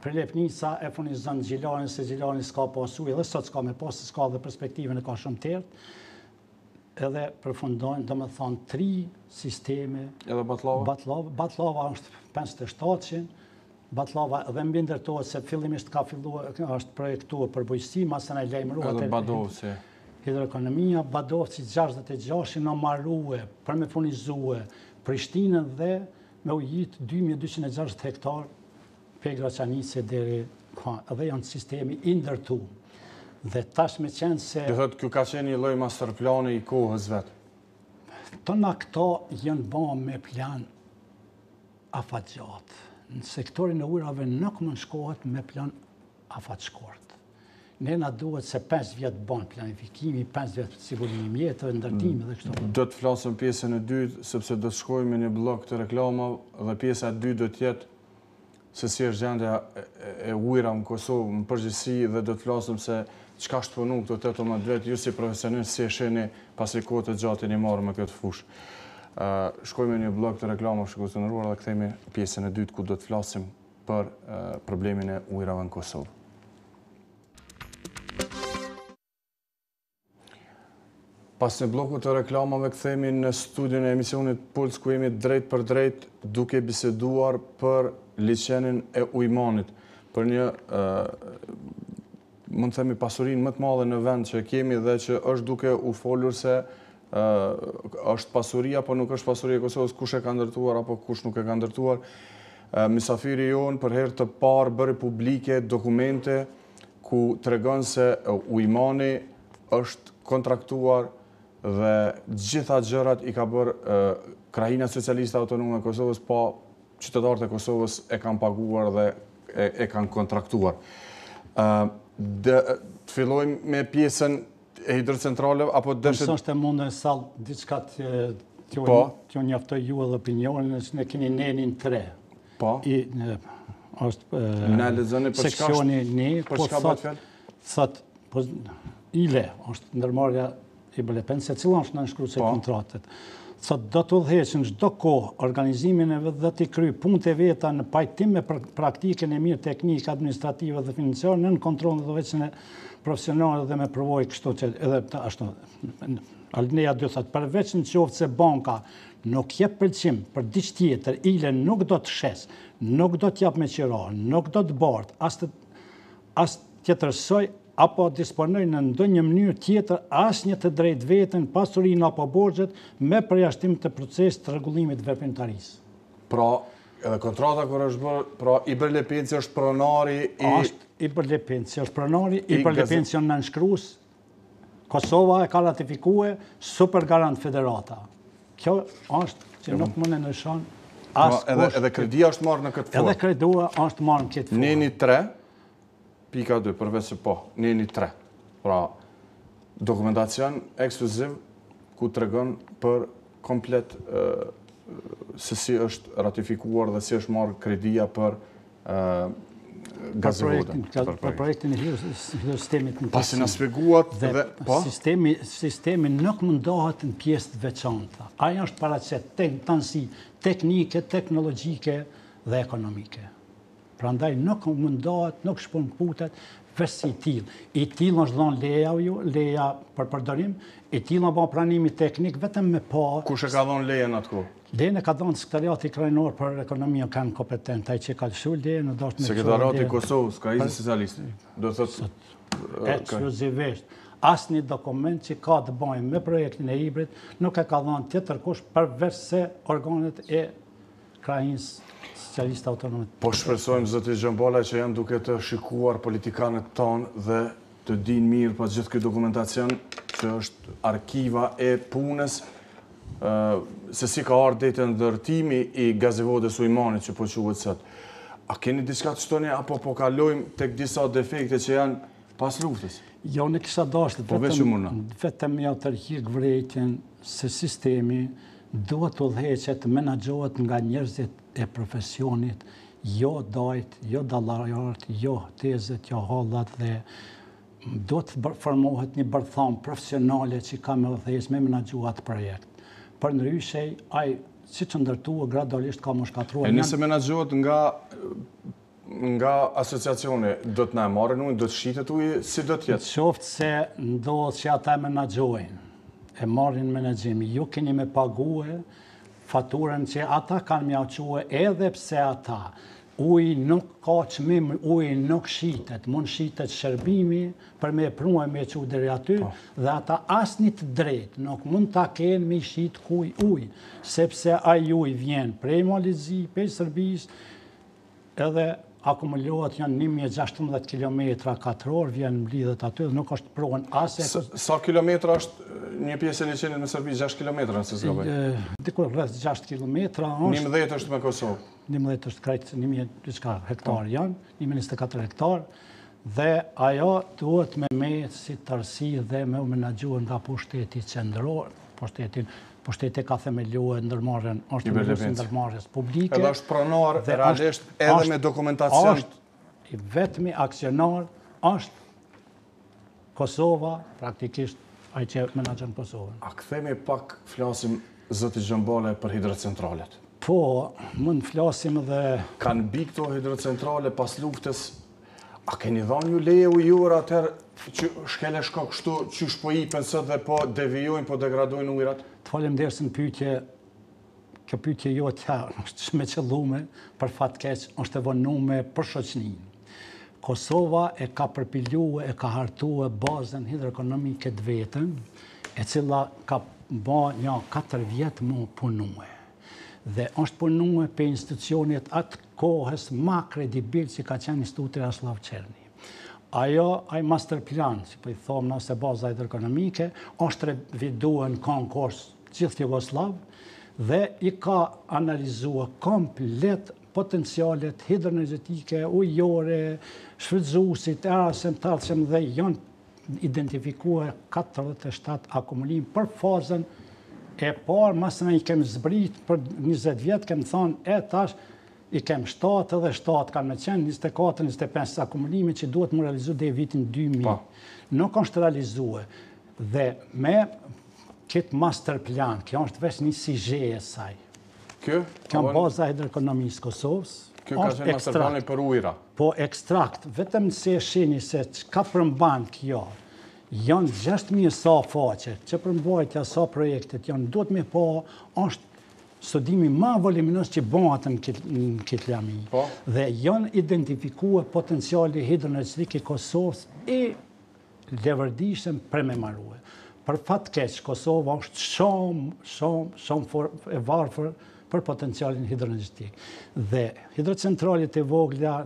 prilepnica e furnizon Gjilanin, se Gjilani s'ka pasu, edhe sot s'ka me pas, s'ka dhe perspektivën e ka shumë tërtë, edhe përfundojnë, dhe më thonë, 3 sisteme. Edhe Batlava? Batlava është 5700, Batlava edhe mbi ndërtohet se fillimisht ka filluar, është projektuar për bujqësi, masën e lejmëruat. Edhe Badovci. Hidroekonomia, Badovci 66 në marrue, për me furnizue Prishtinën dhe me ujit 2260 hektar për Graçanice deri edhe janë sistemi i ndërtu. Dhe tash me qenë se... Dhe thëtë, kjo ka qenë një lloj master plani i kohës vetë? Tona këto janë ba me plan afat gjatë. Në sektorin e ujrave nuk më shkohet me plan afat shkort. Ne na duhet se 5 vjetë ban planifikimi, 5 vjetë sigurimi mjetëve, ndërtimi dhe kështu. Do të flasëm pjesën e dytë, sepse do të shkojmë me një blok të reklamave dhe pjesa e dytë do të jetë se si është gjendja e ujrave në Kosovë në përgjithësi dhe do të flasëm se çka është punu këto 18 vjet, ju si profesionist si e shihni pasi kohë të gjatë një marrë me këtë fushë. Shkojmë në një blok të reklamave shikues të nderuar dhe kthehemi pjesën e dytë ku do të flasim për problemin e ujrave në Kosovë. Pas në bloku të reklamave kthehemi në studion e emisionit PULS ku jemi drejt për drejt duke biseduar për liçenin e Ujmanit, për një mund të themi pasurinë më të madhe në vend që kemi dhe që është duke u folur se është pasuria, po nuk është pasuria e Kosovës, kush e ka ndërtuar apo kush nuk e ka ndërtuar. Mysafiri jonë për herë të parë bëri publike dokumente ku tregon se Ujmani është kontraktuar dhe gjitha gjërat i ka bërë Krajina Socialiste Autonome e Kosovës, po qytetarët e Kosovës e kanë paguar dhe e kanë kontraktuar. Të fillojmë me pjesën e hidrocentrale, apo dëshet... Nësë është e mundën salë, diçka t'ju njaftoj ju edhe opinionin, që ne keni nenin 3. Po? është seksioni 1, po thot, ile, është ndërmarrja i bëlepen, se cila është në nëshkruese kontratet. Thot, do të udhëheqin çdo kohë organizimin e vetë dhe t'i kry punët e veta në pajtim me praktikën e mirë teknike, administrative dhe financiare në kontrollin dhe veçën e profesionale dhe me përvojë kështu që edhe ashtu. Alineja 2 thot, përveç në qoftë se banka nuk jep pëlqim për diç tjetër, ile nuk do të shes, nuk do të jap me qira, nuk do të bart, as tjetërsoj apo disponoj në ndonjë mënyrë tjetër asnjë të drejtë veten, pasurinë apo borxhet me përjashtim të procesit të rregullimit veprimtarisë. Pra, edhe kontrata kur është bërë, pra Iber Lepenci është pronari i... Iber Lepenci është pronari, Iber Lepenci është nënshkrues, Kosova e ka ratifikuar super garant federata. Kjo është që nuk mund e nëshon askush. Edhe kredia është marrë në këtë formë. Edhe kredia është marrë në këtë formë. Neni 3, pika 2, përveç se po, neni 3. Pra, dokumentacion ekskluziv ku tregon për komplet se si është ratifikuar dhe si është marrë kredia për gazevodën. Për projektin e hidrosistemit në pasi na shpjeguat dhe po? Sistemi nuk mundohet në pjesë të veçanta. Ajo është paraqet tanësi teknike, teknologjike dhe ekonomike. Prandaj nuk mundohet, nuk shpërmputet veç si i tillë. I tillë është dhënë leja për përdorim, i tillë bën pranimi teknik vetëm me pa. Kush e ka dhënë lejen atë? Lejen e ka dhënë Sekretariati Krajnor për Ekonominë kanë kompetent, ai që ka lëshuar lejen në dashur me Sekretariati i Kosovës, Krajisë Socialiste. Do thotë ekskluzivisht asnjë dokument që ka të bëjë me projektin e hibrit nuk e ka dhënë tjetër kush përveç se organet e Krajisë Socialiste Autonome. Po shpresojmë zoti Gjëmbala që janë duke të shikuar politikanët tonë dhe të dinë mirë pas gjithë këtë dokumentacion që është arkiva e punës se si ka ardhur deri te ndërtimi i gazevodës Ujmanit që po quhet sot. A keni diçka të shtoni apo po kalojmë tek disa defekte që janë Pas luftës? Jo, në kisha dashtë vetëm ja të rikik vërejtjen se sistemi duhet të udhëheqet, menaxhohet nga njerëzit e profesionit, jo dajt, jo dallajart, jo tezet, jo hallat dhe duhet të formohet një bërtham profesionale që ka me udhëheq me menaxhu atë projekt. Për ndryshe, ai siç ndërtuar gradualisht ka më shkatruar. E nëse menaxhohet nga asociacione, do të na marrin ujë, do të shitet ujë, si do të jetë? Qoftë se ndodh që ata menaxhojnë, e marrin menaxhim, ju keni me pague faturën që ata kanë mjaftuar edhe pse ata uji nuk ka çmim, uji nuk shitet, mund shitet shërbimi për me prua me çu deri aty dhe ata asnjë të drejtë nuk mund ta kenë me shit ujë, sepse ai ujë vjen prej Malizi, prej Serbisë, edhe akumulohet janë 1016 km katror, vjen mblidhet aty dhe nuk është provën as e... Sa kilometra është një pjesë e liçenit me Serbi? 6 kilometra, nëse s'gaboj? Dikur rreth 6 kilometra është... 11 është me Kosovë? 11 është krejt 1000 hektar janë, 1024 hektar, dhe ajo duhet me si tërsi dhe me menaxhuar nga pushteti qendror, pushteti ka themeluar ndërmarrjen, është në ndërmarrjes publike. Edhe është pronar realisht edhe me dokumentacion. I vetmi aksionar është Kosova, praktikisht ai që menaxhon Kosovën. A kthehemi pak flasim zoti Xhambale për hidrocentralet? Po, mund flasim dhe... Kanë bi këto hidrocentrale pas luftës, a keni dhënë ju leje ujore atëherë që shkele shko kështu, qysh po ipen sot dhe po devijojnë, po degradojnë ujrat? Të falemnderit në pyetje, kjo pyetje jo është me qëllume, për fat keq është e vonume për shoqërinë. Kosova e ka përpiluar, e ka hartuar bazën hidroekonomike të vetën, e cila ka bë një 4 vjet më punue. Dhe është punue për institucionet atë kohës ma kredibil që ka qenë Instituti Raslav Çerni. Ai master plan, si po i thomë nëse baza hidroekonomike, është reviduar në konkurs gjithë Jugoslav dhe i ka analizuar komplet potencialet hidroenergjetike, ujore, shfrytëzuesit, arsimtarshëm dhe janë identifikuar 47 akumulim për fazën e parë, masë i kemë zbrit për 20 vjetë, kemë thonë, tash i kemë 7 edhe 7 kanë me qenë, 24-25 akumulime që duhet më realizu dhe i vitin 2000. Nuk është realizue. Dhe me këtë master plan, kjo është vesh një sigje e saj. Kjo është baza hidroekonomisë Kosovës. Kjo ka qenë master plani për ujra? Po, ekstrakt. Vetëm se e shini se ka përmban kjo, janë 6.000 sa faqe, që përmbajtja sa projektet janë, duhet me po, është studimi ma voluminos që bëhat në këtë lami. Dhe janë identifikua potenciali hidroenergjetik i Kosovës e levërdishëm prememarue. Për fat keq, Kosova është shumë e varfër për potencialin hidroenergjetik. Dhe hidrocentralit e vogla,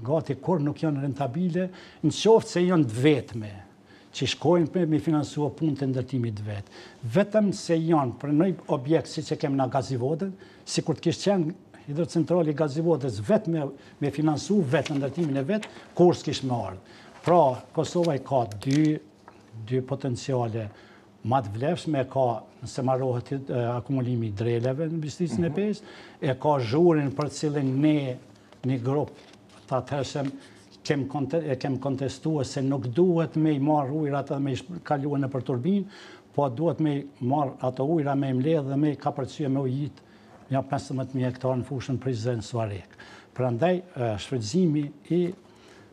gati kur nuk janë rentabile, në qoftë se janë të vetme, që shkojnë me finansua punë të ndërtimit vetë. Vetëm se janë për një objekt si që kemë në Gazivodën, si kur të kishë qenë hidrocentrali Gazivodës vetë me finansu vetë në ndërtimin e vetë, kur s'kishë me ardhë. Pra, Kosova i ka dy potenciale ma të vlefshme, ka nëse marrohet akumulimi i dreleve në bistrisën e pesë, e ka zhurin për cilin ne një grupë të atëhershëm kem kontestua se nuk duhet me i marrë ujrat dhe me i kaluën e për turbin, po duhet me i marrë ato ujra me i mledhë dhe me i ka përcyje me ujit një 15.000 hektar në fushën Prizren Suarek. Pra ndaj, shfrytëzimi i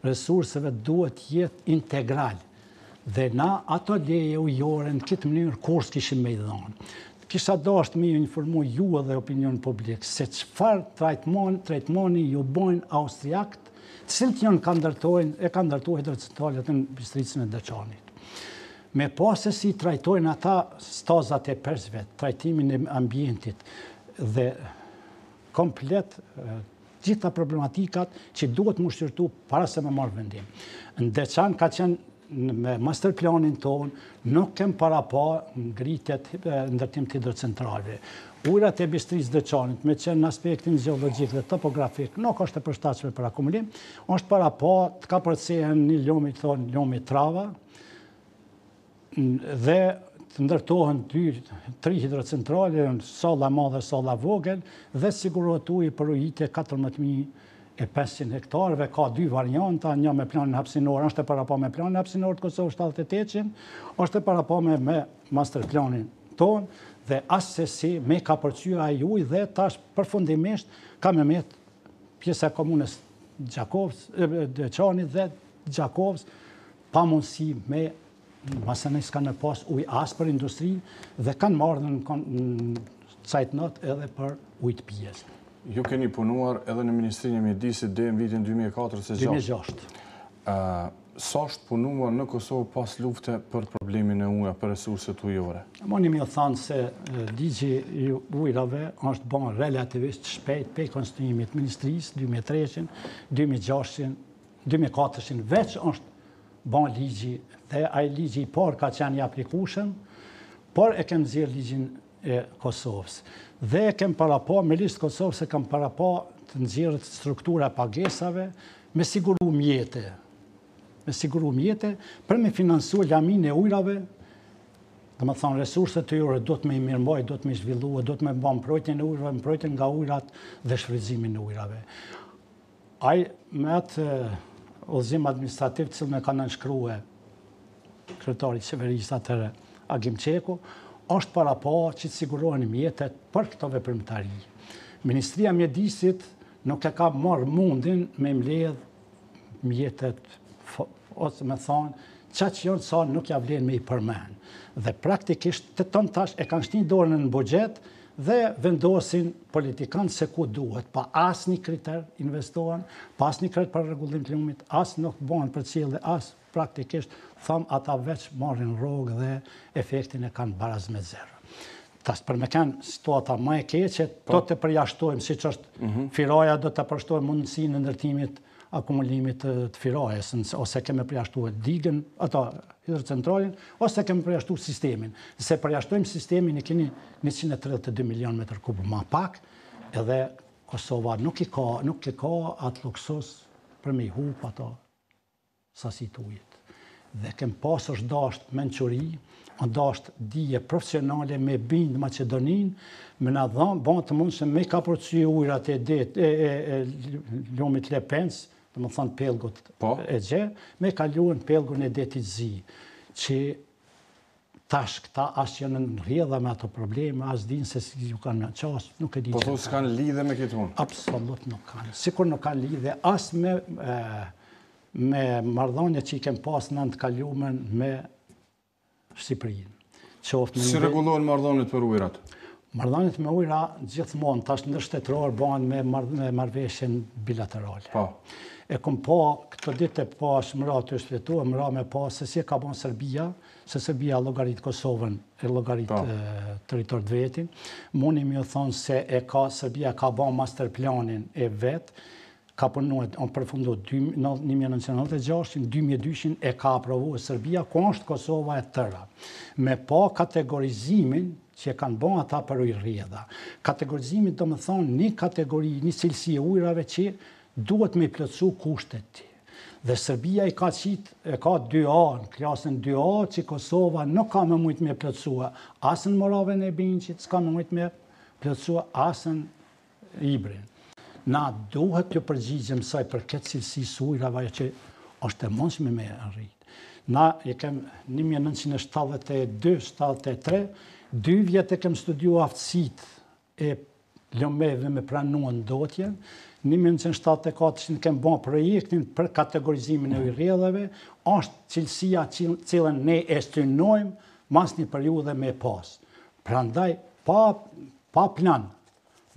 resurseve duhet jetë integral dhe na ato leje ujore në këtë mënyrë kur s'kishim me i dhonë. Kisha dasht me ju informu ju dhe opinion publik se çfarë trajtmani ju bojnë Austriakt, cilët janë ka ndërtojnë hidrocentralet në bistricën e Deçanit. Me pasë si trajtojnë ata stazat e persve, trajtimin e ambientit dhe komplet gjitha problematikat që duhet më shqyrtu para se me marrë vendim. Në Deçan ka qenë me masterplanin tonë nuk kem para pa ngritjet ndërtim të hidrocentraleve. Ujrat e bistrisë Deçanit, me qenë në aspektin geologjik dhe topografik, nuk është e përshtatshme për akumulim, është para pa të ka përcehen një lomi trava dhe të ndërtohen 3 hidrocentrale, salla madhe, salla vogël, dhe sigurohet uji për ujitje 14.500 hektarëve, ka 2 varianta, një me planin hapësinor, është e parapa me planin hapësinor të Kosovës 7800, është e parapa me master planin tonë, dhe asë si me ka përqyja ai ujë dhe tash përfundimisht ka me metë pjesa e komunës Deçanit dhe Gjakovës, pa mundësi me masanis kanë me pas ujë asë për industri dhe kanë marrë në cajtnot edhe për ujë të pijes. Ju keni punuar edhe në Ministrinë e Mjedisit dhe në vitin 2004-2006. Sa është punuar në Kosovë pas lufte për problemin e ujëve, për resurset ujore? Moni mi thanë se ligji i ujrave është bën relativisht shpejt pe konstituimit ministrisë 2003, 2006, 2004, veç është bën ligji dhe ai ligji i parë ka qenë i aplikueshëm, por e kem nxjerr ligjin e Kosovës. Dhe e kem parapa me listë Kosovës, e kam parapa të nxjerrët struktura pagesave me siguru mjete, për me finansu lamin e ujrave, dhe më thonë resurset të ujrave do të me i mirëmbaj, do të me i zhvilluar, do të me bëm mbrojtjen e ujrave, mbrojtjen nga ujrat dhe shfrytëzimin e ujrave. Ai me atë udhëzim administrativ të cilën e kanë nënshkruar kryetari i qeverisë atëherë Agim Qeku, është parapa që të sigurohen mjetet për këto veprimtari. Ministria e Mjedisit nuk e ka marrë mundin me mbledh mjetet, ose me thonë, që janë sa nuk ja vlen me i përmen. Dhe praktikisht të tonë tash e kanë shtin dorën në buxhet dhe vendosin politikanë se ku duhet, pa asë një kriter investohen, pa asë një kriter për rregullim të lumit, asë nuk bëhen për cilë dhe asë praktikisht, thamë ata veç marrin rrogë dhe efektin e kanë baraz me zero. Tas për me kanë situata më e keqe, do të përjashtojmë, siç është Firaja, do të përshtojmë mundësinë e ndërtimit akumulimit të Firajës, ose keme përjashtuar digën, ato hidrocentralin, ose keme përjashtuar sistemin. Se përjashtojmë sistemin, i keni 132 milion metër kubë ma pak, edhe Kosova nuk i ka atë luksos për me i hup ato sasit ujit. Dhe kem pas është dasht menquri, dasht dije profesionale me bindë Macedonin, me në dhamë, bënë të mundë se me ka përcy ujrat e lumit Lepens, dhe më thonë pelgut e gje, me kaluën pelgun e detit zi, që tash këta asë që në rrjedha me ato probleme, asë dinë se si ju kanë në qasë, nuk e di që. Po thosë s'kanë lidhe me këtë unë? Absolut nuk kanë. Sikur nuk kanë lidhe, asë me mardhonje që i kem pas në të kalumen me Shqipërinë. Si rregullohen marrëdhëniet për ujrat? Marrëdhëniet me ujra gjithmonë, tash ndërshtetëror bëhen me marrëveshjen bilaterale. Po. E kom pa, këto ditë e pa shmëra të shfletua, mëra me pa se si e ka bën Serbia, se Serbia llogarit Kosovën, e llogarit territor të vetin. Mundi më thonë se Serbia ka bën master planin e vet, ka punuar, përfundu 1996, 2002 e ka aprovuar Serbia, ku është Kosova e tëra. Me pa kategorizimin që kanë bën ata për ujrrjedha. Kategorizimin do më thonë një kategori, një cilësi e ujrave që duhet me i plotësu kushtet. Dhe Serbia i ka qitë, e ka 2A, në klasën 2A, që Kosova nuk ka me mujtë me plotësua asën Moravën e Binqit, s'ka me mujtë me plotësua asën Ibrin. Na duhet të përgjigjem saj për këtë cilësi ujrave që është e mundshme me arrit. Na e kem 1972-73, 2 vjetë e kem studiu aftësitë e lëmbeve me pranuar ndotjen. 1974 kem bën projektin për kategorizimin e ujrrjedhave, është cilësia cilën ne e stynojmë mas një periudhe me pas. Prandaj pa plan,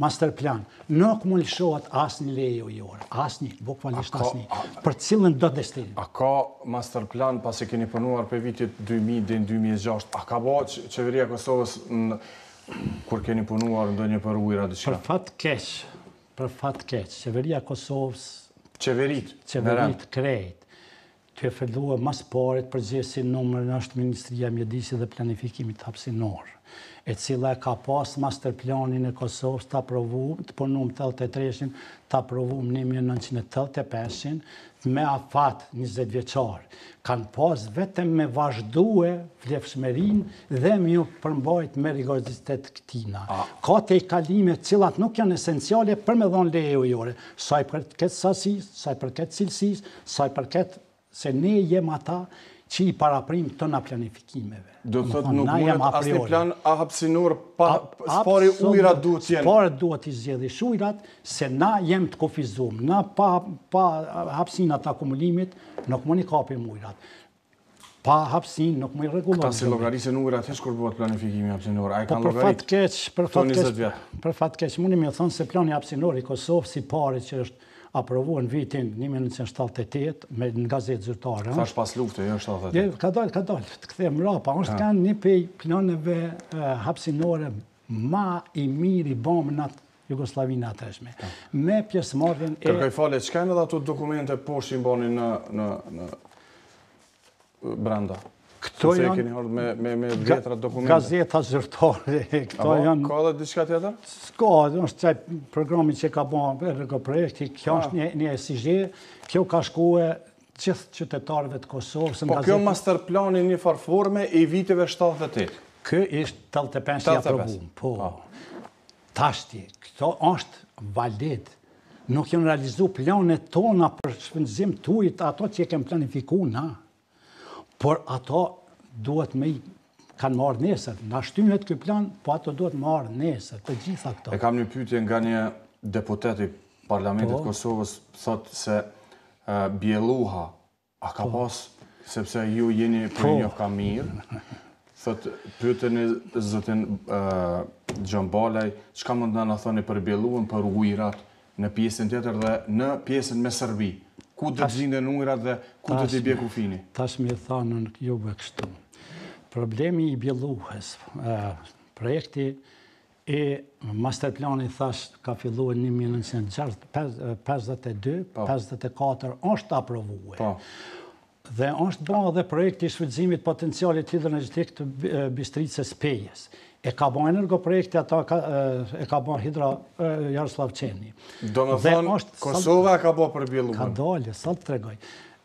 master plan, nuk mund lëshohet asnjë leje ujore, asnjë, bukvalisht asnjë, për cilën do destinë. A ka master plan pasi keni punuar për vitit 2000 dhe 2006? A ka bërë qeveria e Kosovës kur keni punuar ndonjë për ujra diçka? Për fat keq, qeveria e Kosovës, qeverit krejt, të filluar mas parit përgjegjësi numër është Ministria e Mjedisit dhe Planifikimit Hapsinor, e cila ka pas masterplanin e Kosovës të aprovuar, të punum 83-shin, të aprovuar në 1985-shin, me afat 20 vjeçar. Kanë pas vetëm me vazhdue vlefshmërinë dhe me ju përmbajt me rigorozitet këtina. Ka të i kalime cilat nuk janë esenciale për me dhonë leje ujore, saj përket sasis, saj përket cilësis, saj përket se ne jem ata që i paraprim të na planifikimeve. Do të thotë nuk mundet asnjë plan hapësinor pa spari ujrat duhet të jenë. Spari duhet i zgjedhësh ujrat se na jem të kufizuar. Na pa hapësinat të akumulimit nuk mundi kapim ujrat. Pa hapësinë nuk mundi rregullojmë. Këta si llogarisën ujrat heq kur bëhet planifikimi hapësinor. Ai kanë llogarit. Për fat keq mundi më thonë se plani hapësinor i Kosovës i pari që është aprovuar në vitin 1978 në gazetë zyrtare. Thash pas lufte, jo 78. Ka dalë, të kthehem mrapa. Është kanë një prej planeve hapësinore ma i mirë i bëmë në Jugosllavinë atëshme. Me pjesëmarrjen e... Kërkoj falje, çka janë edhe ato dokumente poshtë i mbani në brenda? Këto janë me vjetra dokumente. Gazeta zyrtare. Ka edhe diçka tjetër? Ska, është qaj programi që ka bërë rrego projekti, kjo është një SIG, kjo ka shkue gjithë qytetarëve të Kosovës. Po kjo masterplani një farforme i viteve 78? Kjo ishte 85 i aprovum. Po, tashti, këto është valet. Nuk janë realizu planet tona për shpenzim të ujit, ato që e kem planifiku na. Por ato duhet me kanë marrë nesër. Na shtyhet ky plan, po ato duhet marrë nesër, të gjitha këto. E kam një pyetje nga një deputet i Parlamentit Kosovës, thot se Bjelluha, a ka pas, sepse ju jeni për një ka mirë, thot pyeteni zotin Gjombalaj, çka mund na thoni për Bjelluhën, për ujrat në pjesën tjetër dhe në pjesën me Serbi? Ku do të gjenden ujrat dhe ku do t'i bje kufini? Tash mi thanën juve kështu. Problemi i Bjelluhës, projekti e masterplani thash ka filluar në 1952-54 është aprovuar. Dhe është bërë edhe projekti i shfrytëzimit potencialit hidroenergjetik të Bistrisë së Pejes. E ka bërë energoprojekti ato e ka bërë Hidro Jaroslav Qeni. Do me thonë, Kosova ka bërë për Bjelluhën. Ka dalë, sa të tregoj.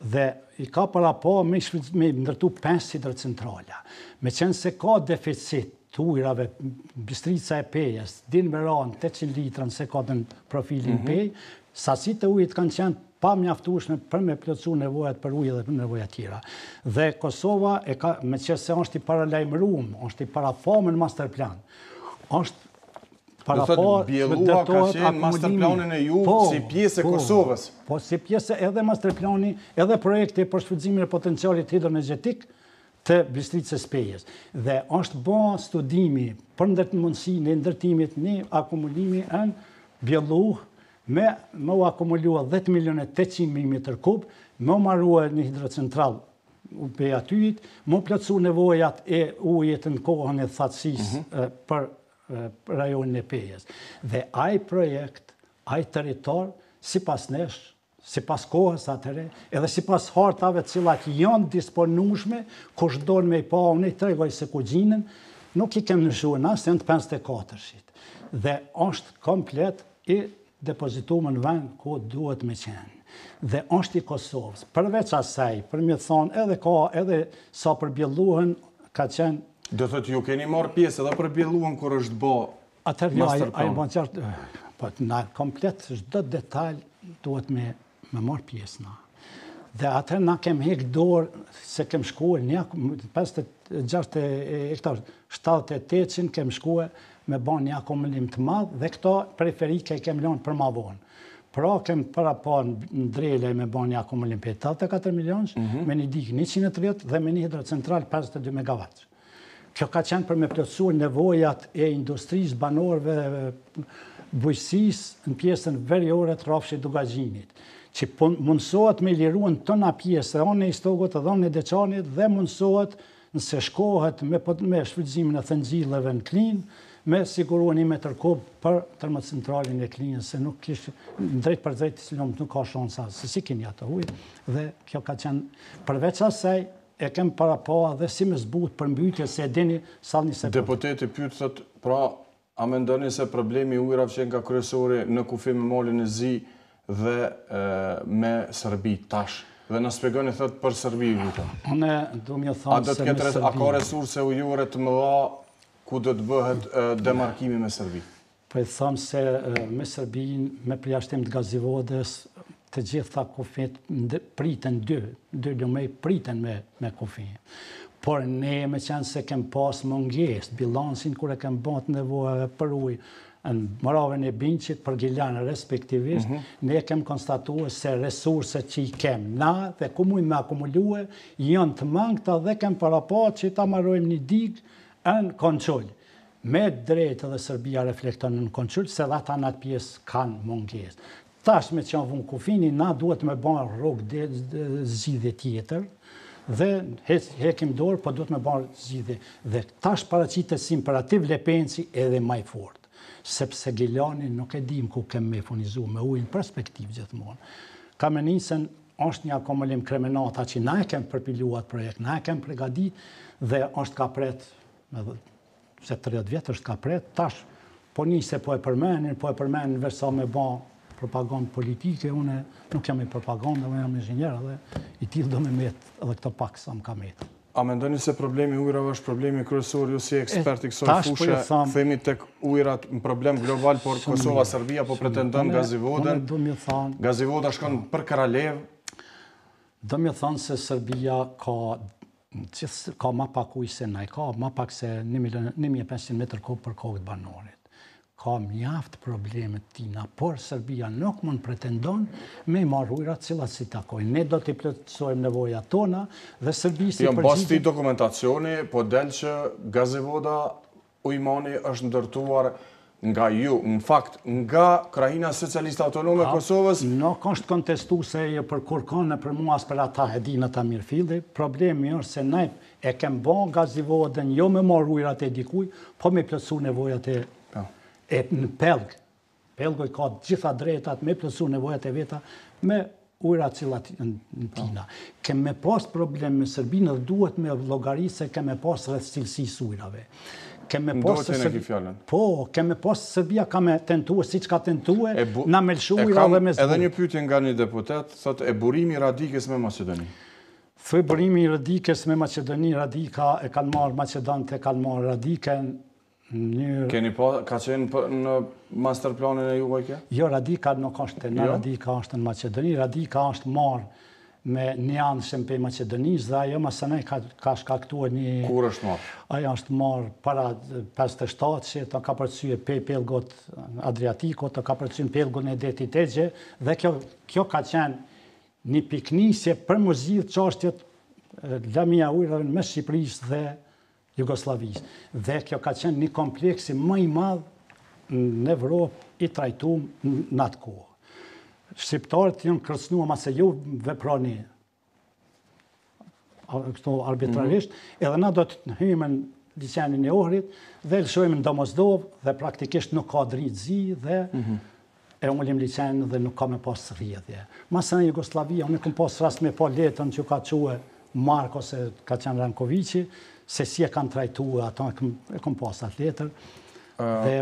Dhe i ka para po me ndërtu 5 hidrocentrala. Me qenë se ka deficit të ujrave, Bistrica e Pejes, din me ranë 800 litra nëse ka të në profilin pej, sasit e ujit kanë qenë pa mjaftueshme për me plotësu nevojat për ujë dhe për nevojat tjera. Dhe Kosova, me që se është i paralajmëruar, është i parafamë në masterplan, është parafamë... Bjelluha ka qenë masterplanin e ju si pjesë e Kosovës. Po, si pjesë edhe masterplani, edhe projekti për shfrytëzimin e potencialit hidroenergjetik të Bistricës së Pejes. Dhe është bërë studimi për mundësinë e ndërtimit një akumulimi në Bjelluhë, me u akumulua 10.800.000 m3, me u marrua një hidrocentral për atyjit, me u plotësu nevojat e ujit në kohën e thatësisë për rajonin e Pejes. Dhe ai projekt, ai territor, si pas nesh, si pas kohës atëre, edhe si pas hartave cilat janë disponueshme, kush donë me i pa, unë i tregoj se ku gjinën, nuk i kem nëshuar asë janë të 54-shit. Dhe është komplet i depozituar në vend ku duhet me qenë. Dhe është i Kosovës. Përveç asaj, për me thonë, edhe ka, edhe sa për Bjelluhën, ka qenë... Do thotë ju keni marrë pjesë edhe për Bjelluhën kur është bo masterplan? Na komplet, çdo detaj duhet me marrë pjesë na. Dhe atër na kem hek dorë, se kem shkuar, 78-in kem shkuar, me ban një akumulim të madhë, dhe këto periferike kem lënë për ma vonë. Pra, kem para pa në drele me ban një akumulim për 84 milionës, me një dikë 130 dhe me një hidrocentral 52 MW. Kjo ka qenë për me plotësuar nevojat e industrisë banorëve bujqësisë në pjesën veriore të rrafshit Dugaxhinit, që mundësohet me liruan tona pjesë, dhe e Istogut dhe e Deçanit, dhe mundësohet nëse shkohet me shfrytëzimin e thëngjillëve në Klinë, me siguru 1 metër kub për termocentralin e Klinjës, se nuk kishë, drejt për drejt nuk ka shansa, se si kini atë ujë, dhe kjo ka qenë, përveç asaj, e kem para pa dhe si me zbut për mbytje, se e dini sa një sekund. Deputeti pyet thot, pra, a mendoni se problemi ujrave që nga kryesori në kufi me malin e Zi dhe me Serbi tash? Dhe në spjegoni thot për Serbi lutem. Unë du m'ju thonë se me Serbi. A ka resurse ujore të mëdha ku do të bëhet demarkimi me Serbi? Po i thonë se me Serbin, me përjashtim të Gazivodës, të gjitha kufit priten dy lumej priten me kufin. Por ne me qenë se kem pas munges, bilansin kur e kem bët nevojave për ujë, në Moravën e Binqit për Gjilanë respektivisht, ne kem konstatuar se resurset që i kem na dhe ku mujnë me akumulue, janë të mangëta dhe kem parapa që ta marrojmë një digë në Konqull. Me drejtë dhe Serbia reflekton në Konqull, se dhe ata në atë pjesë kanë munges. Tash me që në vunë kufini, na duhet me banë rrugë zgjidhje tjetër, dhe hekim dorë, po duhet me banë zgjidhje. Dhe tash paraqitet si imperativ Lepenci edhe maj fort. Sepse Gjilani nuk e dim ku kemë me funizu me ujnë perspektiv gjithmonë. Ka me nisën, është një akumulim kremenata që na e kemë përpiluat projekt, na e kemë pregadit dhe është ka pret, se 30 vjetë është ka pret, tash po njëse po e përmenin versa me ba propagandë politike, une nuk jam i propagandë, unë jam inxinjer dhe i tillë do me metë edhe këto pak sa më ka metë. A mendoni se problemi ujrave është problemi kryesor, ju si ekspert i kësaj fushë, themi tek ujrat në problem global, por Kosova, Serbia po pretendon Gazivodën. Gazivoda shkon për Kralev. Do më thonë se Serbia ka ma pak ujë se naj, ka ma pak se 1.500 metër kub për kohët banorit. Ka mjaft problemet tina, por Serbia nuk mund pretendon me i marrë ujrat cilat si takojnë. Ne do t'i plotësojmë nevoja tona dhe Serbia si përgjigje... Bas ti dokumentacioni, po del që Gazivoda Ujmani është ndërtuar nga ju, në fakt, nga Krajina Socialiste Autonome Kosovës. Nuk është kontestu se e për kur kanë për mua as për ata e dinë ata mirë filli. Problemi është se ne e kem bon Gazivodën jo me marrë ujrat e dikuj, po me plotësu nevojat e në pelgë. Pelgoj ka gjitha drejtat me plotësu nevojat e veta me ujrat cilat në tina. Kem me pas problem me Serbinë dhe duhet me llogarit se kem me pas rreth cilësisë ujrave. Po, kem me pas Serbia ka me tentue, si që ka tentue, na me lëshu ujra dhe me zbu. Edhe një pyetje nga një deputet, thot e burimi radikës me Macedoni. Thoj burimi radikës me Macedoni, radika e kanë marrë Macedonët e kanë marrë radikën. Keni pa, ka qenë në masterplanin e juaj kja? Jo, radika nuk është në radika është në Macedoni, radika është marrë me një anë shempej Macedonisë dhe ajo masanej ka shkaktuar një... Kur është marrë? Ajo është marrë para 57 që të ka përcyje pe pelgot Adriatiko, të ka përcyje pelgot në detit Egje dhe kjo ka qenë një piknisje për më zgjidhë çështjet lamia ujrave me Shqipërisë dhe Jugoslavisë. Dhe kjo ka qenë një kompleksi më i madh në Evropë i trajtuar në atë kohë. Shqiptarët janë kërcënuar ma se ju veproni arbitrarisht, edhe na do të hyjmë në liçenin e Ohrit dhe lëshojmë në Domosdovë dhe praktikisht nuk ka dritë zi dhe e ullim liçenin dhe nuk ka me pas rrjedhje. Masa në Jugoslavia, unë kam pas rast me pa letën që ka quhe Marko se ka qenë Rankovici, se si e kanë trajtuar ata e kam pas atë letër. Dhe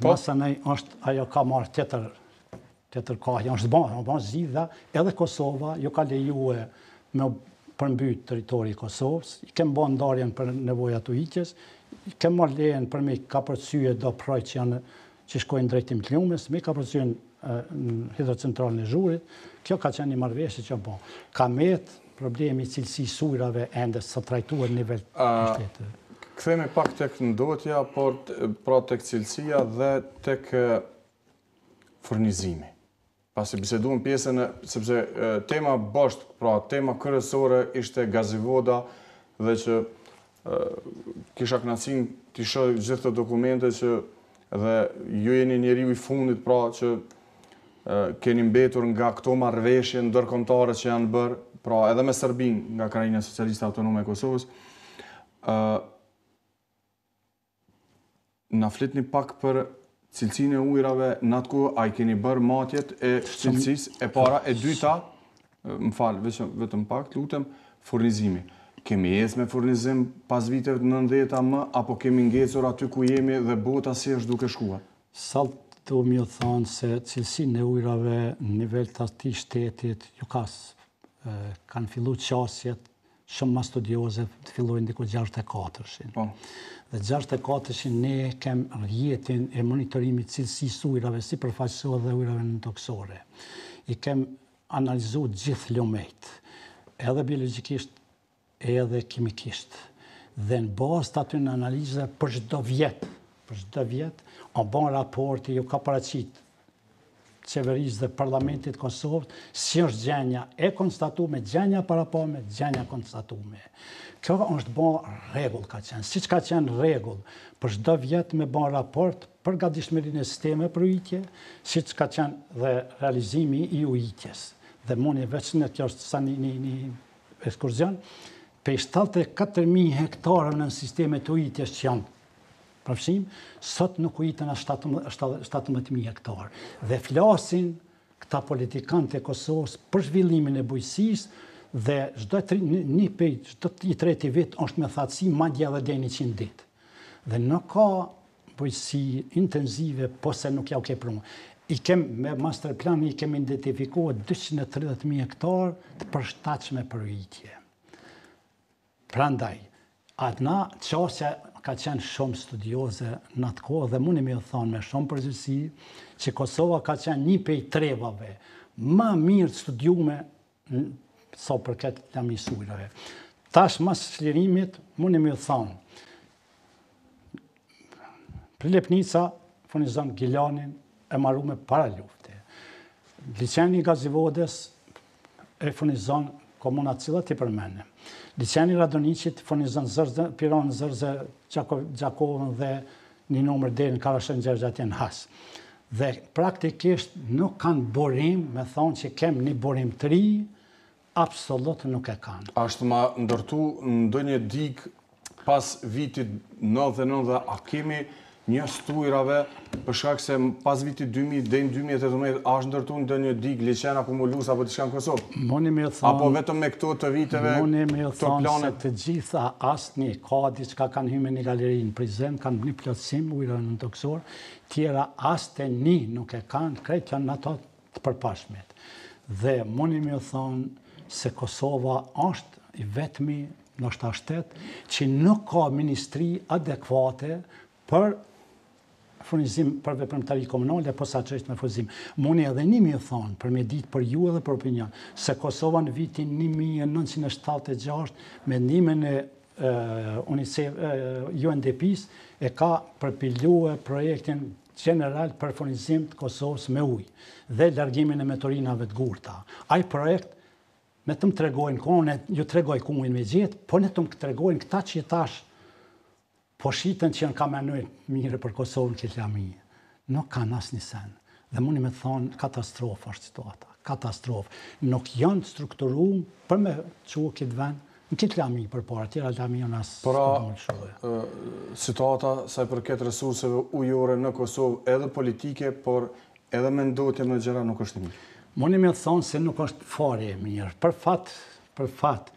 masa në ajo ka marrë tjetër kohë, janë shtë zgjidhja, edhe Kosova, jo ka lejue me përmbyt teritori i Kosovës, i kem bën ndarjen për nevojat ujitjes, i kem marrë lejen për me ka përcyje do projt që shkojnë drejtim të lumës, me ka përcyje në hidrocentralën e Zhurit, kjo ka qenë një marrëveshje që bon. Ka met problemi cilësisë ujrave ende së trajtuar në nivel shtetë. Kthehemi pak tek ndotja, por pra tek cilësia dhe tek furnizimi. Pasi biseduam pjesën, sepse tema bosht, pra tema kryesore ishte Gazivoda dhe që kisha kënaqësinë t'i shoh gjithë të dokumente që dhe ju jeni njeriu i fundit pra që keni mbetur nga këto marrëveshje ndërkombëtare që janë bërë, pra edhe me Serbinë nga Krajina Socialiste Autonome e Kosovës. Na fletni pak për cilësinë e ujrave në atë kohë, a i keni bërë matjet e cilësisë e para, e dyta, më falë, vetëm pak, lutem, furnizimi. Kemi ecë me furnizim pas viteve të 90-a më, apo kemi ngecur aty ku jemi dhe bota si është duke shkuar? Saltë mi o thonë se cilësinë e ujrave në nivel të ati shtetit, ju kanë fillu qasjet shumë ma studioze të fillojnë diku 64-shin. Dhe 64-shin ne kem rjetin e monitorimit cilësisë ujrave si përfaqësore dhe ujrave në toksore. I kem analizu gjithë lumejt, edhe biologikisht, edhe kimikisht. Dhe në bazë të aty në analizë për çdo vjet, o bon raporti ju ka paraqit qeverisë dhe parlamentit Kosovës, si është gjenja e konstatume, gjenja parapame, gjenja konstatume. Kjo është bon rregull ka qenë, si që ka qenë rregull për çdo vjet me bon raport për gatishmërinë e sisteme për ujitje, si që ka qenë dhe realizimi i ujitjes. Dhe mundi veç në kjo është sa një ekskurzion, pe 74.000 hektarë në sisteme të ujitjes që janë përfshim, sot nuk ujitën a 17.000 hektarë. Dhe flasin këta politikanët e Kosovës për zhvillimin e bujqësisë dhe çdo i treti vit është me thatësi madje edhe deri 100 ditë. Dhe nuk ka bujqësi intenzive, po se nuk ja u ke prunë. Me master plan i kemi identifikuar 230.000 hektarë të përshtatshme për ujitje. Prandaj, atëna qasja ka qenë shumë studioze në atë kohë dhe mundi me thonë me shumë përgjithësi që Kosova ka qenë një prej trevave më mirë të studiume sa përket lamish ujrave. Tash mas çlirimit mundi me thonë Prilepnica furnizon Gilanin e marrume para lufte. Liçeni i Gazivodes e furnizon komunat cilat i përmendëm. Liçeni Radoniqit furnizon Piron, Zërze, Gjakovën dhe një numër deri në Karashëngjergj atje në Has. Dhe praktikisht nuk kanë burim, me thonë që kemë një burim të ri, absolut nuk e kanë. Ashtë ma ndërtu ndonjë digë pas vitit 99, a kemi një stujrave për shkak se pas vitit 2000 dhe në 2018 është ndërtu ndonjë digë, liçen akumulus apo diçka në Kosovë? Apo vetëm me këto të viteve, këto planet? Se të gjitha asnjë ka diçka kanë hyrë në një galeri në prizren, kanë një plotësim ujrave në toksor, tjera asnjë nuk e kanë, krejt janë ato të përpashmet. Dhe mundi më thonë se Kosova është i vetmi, ndoshta shtet, që nuk ka ministri adekuate për furnizim për veprimtari komunale, po sa që është me furnizim. Mundi edhe një mi thonë, për me ditë për ju edhe për opinion, se Kosova në vitin 1976, me ndimin e UNDP-s, e ka përpilue projektin general për furnizim të Kosovës me ujë dhe largimin e motorinave të gurta. Ai projekt, me të më tregojnë, ju tregoj ku mujnë me gjithë, po ne të më tregojnë këta që tash po shiten që janë kamenojnë mire për Kosovën këtë lami. Nuk kanë asnjë sen. Dhe mundi me thonë katastrofë është situata. Katastrofë. Nuk janë strukturuar për me qua këtë vend në këtë lami për para. Tjera lami janë asë më shumë. Situata sa i përket resurseve ujore në Kosovë edhe politike, por edhe mendotje në gjëra nuk është mirë. Mundi me thonë se nuk është fare e mirë. Për fat,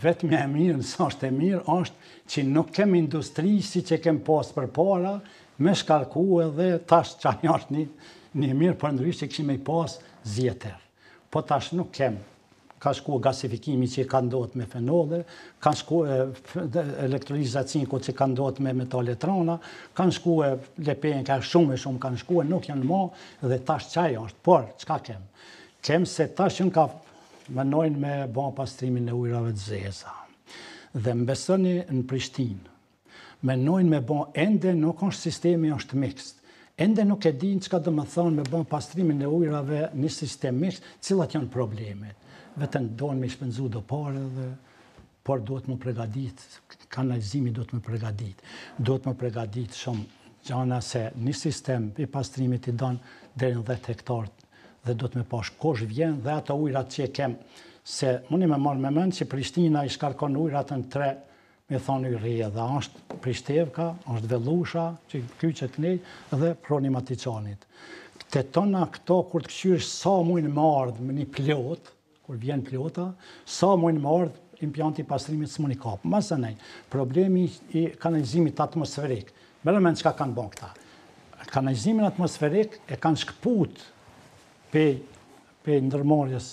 vetëm e mirë, nësa është e mirë, është që nuk kem industri si që kem pas për para, me shkarku edhe tash që ajo është një mirë për ndrysh që këshime i pas zjetër. Po tash nuk kem. Ka shku gasifikimi që ka ndodhët me fenole, ka shku elektrolizacinko që ka ndodhët me metale trona, ka shku lepen, ka shumë kanë shku, nuk janë ma, dhe tash qaj është. Por, qka kem? Kem se tash në ka menojnë me bon pastrimin e ujrave të zeza. Dhe mbesoni në Prishtinë. Menojnë me bon, ende nuk është sistemi është mixt. Ende nuk e din çka do më thonë me bon pastrimin e ujrave një sistem mixt, cilat janë problemet. Vetëm donë me shpenzu do pare dhe, por duhet më pregadit, kanalizimi duhet më pregadit. Duhet më pregadit shumë gjana se një sistem i pastrimit i donë deri në 10 hektarë dhe do të me pash kosh vjen dhe ato ujrat që e kem, se mundi me marrë me mend që Prishtina i shkarkon ujrat në me thonë Yrria, dhe është Prishtevka, është Vellusha, që kyqet nej, dhe Proni Matiçanit. Te tona këto, kur të këshyrish sa mujnë më ardhë me një plot, kur vjen plota, sa mujnë më ardhë impjanti pastrimit së muni kapë. Masë nej, problemi i kanalizimit atmosferik. Mërë me në qka kanë bon këta. Kanalizimin atmosferik e kanë shkëput pe ndërmarrjes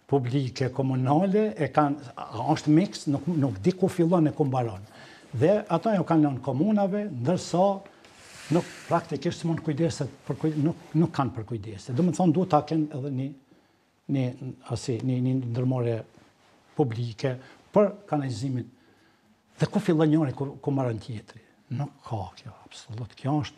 publike, komunale, është mix, nuk di ku fillon e ku mbaron. Dhe ato jo kanë lënë komunave, ndërsa nuk praktikisht mund kujdeset, nuk kanë për kujdeset. Dhe më thonë, duhet ta kenë edhe një ndërmarrje publike për kanalizimin. Dhe ku fillon njëri, ku mbaron tjetri. Nuk ka kjo, absolut. Kjo është,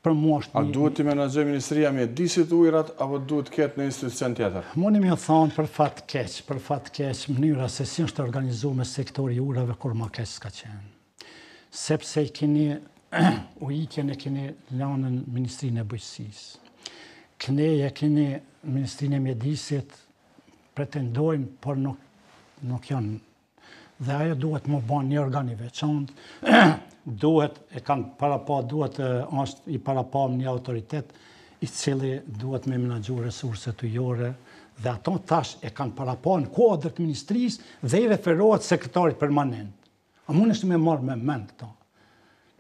për mua është A duhet të menaxhoj Ministria me disit ujrat, apo duhet ketë në institucion tjetër? Mundi më thonë për fat keq, mënyra se si është organizuar me sektori i ujrave kur më keq s'ka qenë. Sepse ujitjen e keni lënën Ministrinë e Bujqësisë. Kneje keni Ministrinë e Mjedisit, pretendojnë, por nuk janë. Dhe ajo duhet më bën një organ i veçantë, duhet është i parapam një autoritet i cili duhet me menaxhu resurset ujore, dhe ato tash e kanë parapam në kuadër të ministrisë dhe i referohet sekretarit permanent. A mund është me marrë me mend këto?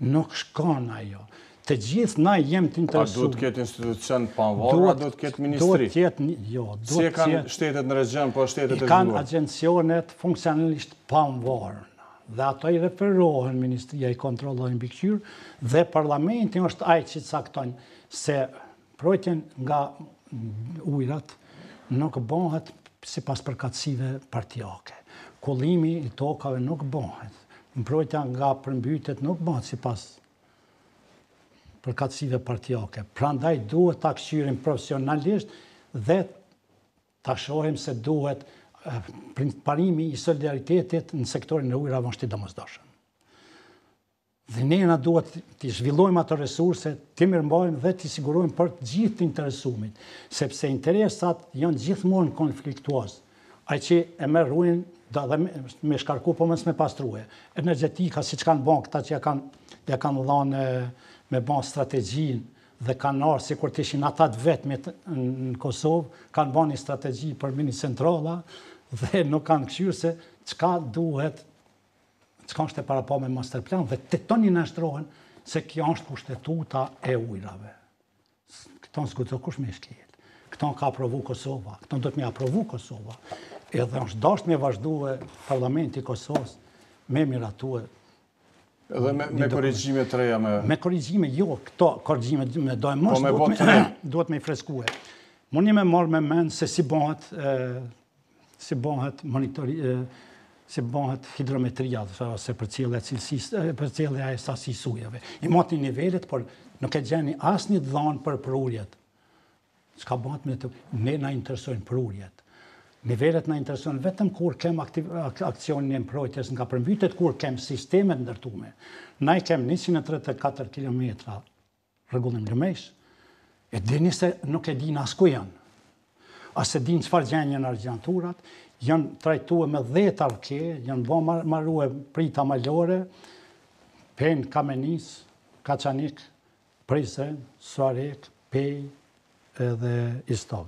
Nuk shkon ajo. Të gjithë na jemi të interesuar. A duhet ketë institucion pavarur, a duhet ketë ministri? Si e kanë shtetet në regjon, po shtetet e zgjuar? Kanë agjencionet funksionalisht pavarur. Dhe ato i referohen, Ministria i kontrollojnë mbikëqyrë, dhe parlamenti është ai që cakton se mbrojtjen nga ujrat nuk bëhet sipas përkatësive partijake. Kollimi i tokave nuk bëhet. Mbrojtja nga përmbytjet nuk bëhet sipas përkatësive partijake. Prandaj duhet ta këshyrim profesionalisht dhe ta shohim se duhet parimi i solidaritetit në sektorin e ujrave është i domosdoshëm. Dhe ne duhet të zhvillojmë ato resurse, të mirëmbajmë dhe të sigurojmë për të gjithë të interesumit, sepse interesat janë gjithmonë konfliktuos. Ai që e merr ujin dhe me shkarku, po mos me pastruje. Energjetika, siç kanë bën këta që ja kanë dhënë me bën strategjinë dhe kanë ardhur sikur të ishin ata të vetmit në Kosovë, kanë bën një strategji për mini centrala dhe nuk kanë këshyrë se çka është e parapam me master plan, dhe të toni nashtrohen se kjo është kushtetuta e ujrave. Këto s'guxo kush me shkel. Këto ka aprovu Kosova, këto do të me aprovu Kosova. Edhe është dashur me vazhdue parlamenti i Kosovës me miratue. Edhe me korrigjime të reja me... Me korrigjime, jo, këto korrigjime me dojmë mos, duhet me i freskue. Mundi me marrë me mend se si bëhet hidrometria, ose përcjellja e sasisë ujave. I moti nivelet, por nuk e gjeni asnjë dhanë për prurjet. Çka bëhet me të... Ne na interesojnë prurjet. Nivelet na interesojnë vetëm kur kem aksionin e mbrojtjes nga përmbytjet, kur kem sistemet ndërtume. Na i kem 134 kilometra rregullim lëmesh, e dini se nuk e din as ku janë. As e din çfarë gjendje në argjanturat, janë trajtuar me 10 arke, janë bërë marrue prita malore, Pen, Kamenis, Kaçanik, Prizren, Suarek, Pej edhe Istog.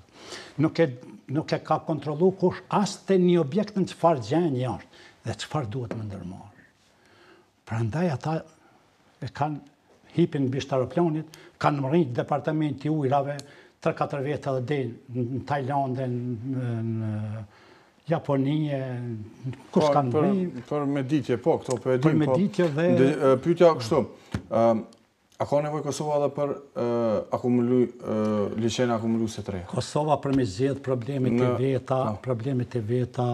Nuk e ka kontrollu kush as të një objektën çfarë gjendje është dhe çfarë duhet më ndërmarrë. Prandaj ata e kanë hipin mbi aeroplanit, kanë rritë departamenti i ujrave 3-4 vjet edhe del në Tajlandë, në Japoni, kush kanë rritë. Për meditje, po, këto për edhim. Për meditje dhe... Pyetja kështu, a ka nevojë Kosova edhe për liçene akumuluese të reja? Kosova për me zgjedh problemet e veta,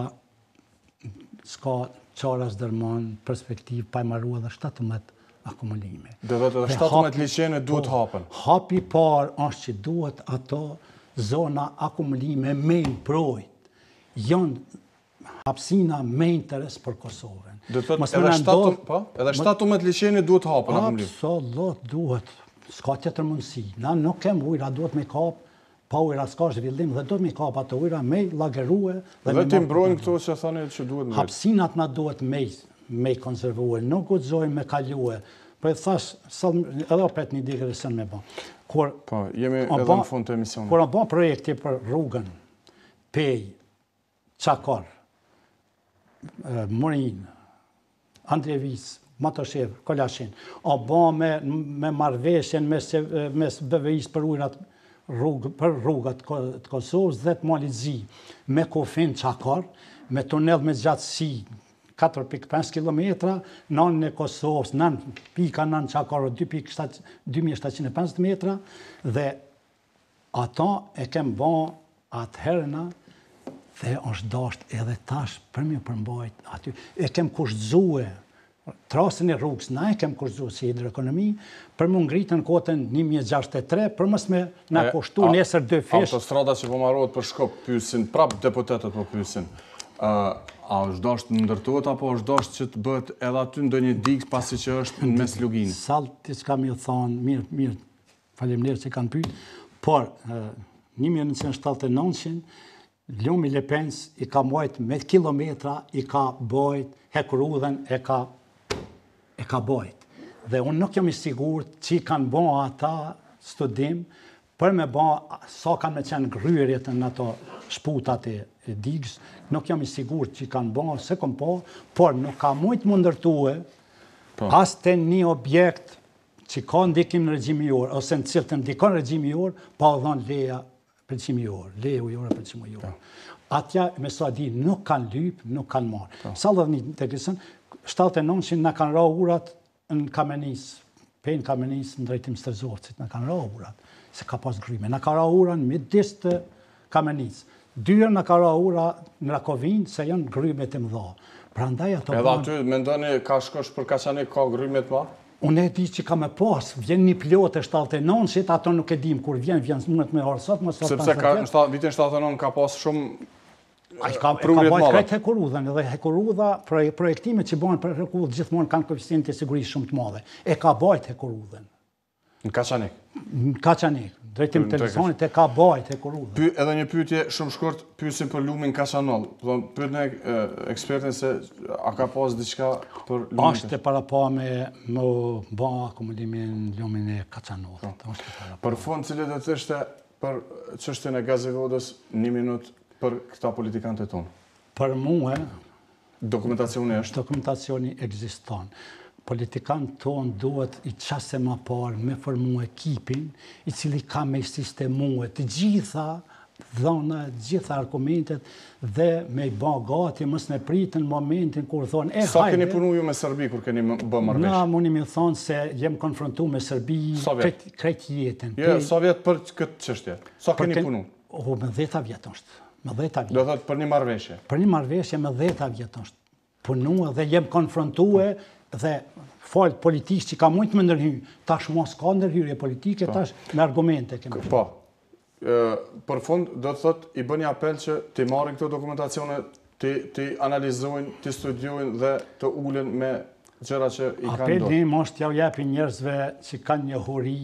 s'ka çara s'dërmon perspektivë pa e marrua edhe 17 akumulime. Dhe edhe 17 liçene duhet hapen. Hapi i parë është që duhet ato zona akumulime me mbrojt. Janë hapësina me interes për Kosovën. Dhe të edhe 17 liçene duhet hapen akumulim. Absolut duhet. S'ka tjetër mundësi. Na nuk kem ujra, duhet me kap, pa ujra s'ka zhvillim dhe duhet me kap ato ujra me lagerue. Dhe të mbrojnë këto që thani që duhet me... Hapësinat na duhet me me i konservue, nuk guxojmë me kalue. Po e thash, edhe opet një digresën me ba. Po, jemi edhe në fund të emisionit. Kur ba projekti për rrugën, Pej, Çakor, Morin, Andrevis, Matoshev, Kolashin, a ba me marrëveshjen mes BVI-s për ujrat për rrugat të Kosovës dhe të Malit Zi, me kufin Çakor, me tunel me gjatësi 4.5 km, nën e Kosovës, pika nën Çakor 2.750 metra, dhe ata e kem ba atëherëna dhe është dasht edhe tash për me përmbajt aty. E kem kushtëzue trasën e rrugës, na e kem kushtëzue si hidroekonomi, për më ngritën kotën 2063, për mës me na kushtu nesër 2 fish. Autostrada që po marrohet për Shkop pyesin, prap deputetët po pyesin. A është dasht në ndërtuat, apo është dasht që të bëhet edhe aty ndonjë digë pasi që është në mes luginë? Salti s'ka mi thonë, mirë, faleminderit që kanë pyet, por 1979 Lumi Lepens i ka mbajt me kilometra, i ka bajt, hekurudhen e ka bajt. Dhe unë nuk jam i sigurt që i kanë bo ata studim për me bo sa kanë me qenë gryrjet në ato shputat e digës, nuk jam i sigurt që i kanë bo, se kom po, por nuk ka mujt më ndërtue as të një objekt që ka ndikim në regjimi orë, ose në cilë të ndikon regjimi orë, pa o dhonë leja përqimi orë, leja ujore përqimi orë. Atja, me sa di, nuk kanë lyp, nuk kanë marë. Sa dhe një të kësën, 79 në kanë ra urat në Kamenis, pejnë Kamenis në drejtim Stërzovcit, në kanë ra urat, se ka pas gryme. Në ka ra urat në midis të Kamenis. Dyrë në ka ra urat në Rakovin, se janë gryme të mëdha. Edhe aty, mendoni, ka shkosh për Kaçanik, ka gryme të ma? Unë e di që ka me pas, vjen një pilot e 79, ato nuk e dim kur vjen mundet me arsot, më sot. Sepse vitin 79 ka pas shumë ka bajt krejt hekurudhen, edhe hekurudha, projektimet që bojnë për hekurudh gjithmonë kanë koeficiente sigurisht shumë të madhe. E ka bajt hekurudhen. Në Kaçanik? Në Kaçanik, drejtim televizionit e ka bajt hekurudhen. Edhe një pyetje shumë shkurt, pyesin për lumin Kaçanol. Pyet në ekspertin se a ka pas diçka për lumin? Ashtë e para pa me ba akumulimin lumin e Kaçanolit. Për fund, cilë do të ishte për çështjen e gazevodës 1 minutë për këta politikanët e tonë? Për mua, dokumentacioni është? Dokumentacioni ekziston. Politikanët tonë duhet i qase ma parë me formu ekipin, i cili ka me sistemue të gjitha dhona, gjitha argumentet, dhe me i ba gati, mës me pritë në momentin kur thonë, hajde... Sa keni punu ju me Serbi, kur keni bë marrëvesh? Na, mundi me thonë se jem konfrontu me Serbi krejt jetën. Sa vjetë për këtë qështje? Sa keni punu? Me 10 vjetë është. Do thot për një marrëveshje? Për një marrëveshje me 10 vjetë është. Punua dhe jem konfrontue dhe falë politikë që ka mujtë me ndërhy. Tash mos ka ndërhyrje politike, tash me argumente. Po. Për fund, do të thot, i bëni apel që të marrin këto dokumentacione, të analizojnë, të studiojnë dhe të ulen me gjëra që i kanë do. Apelim është ja u jepi njerëzve që kanë një huri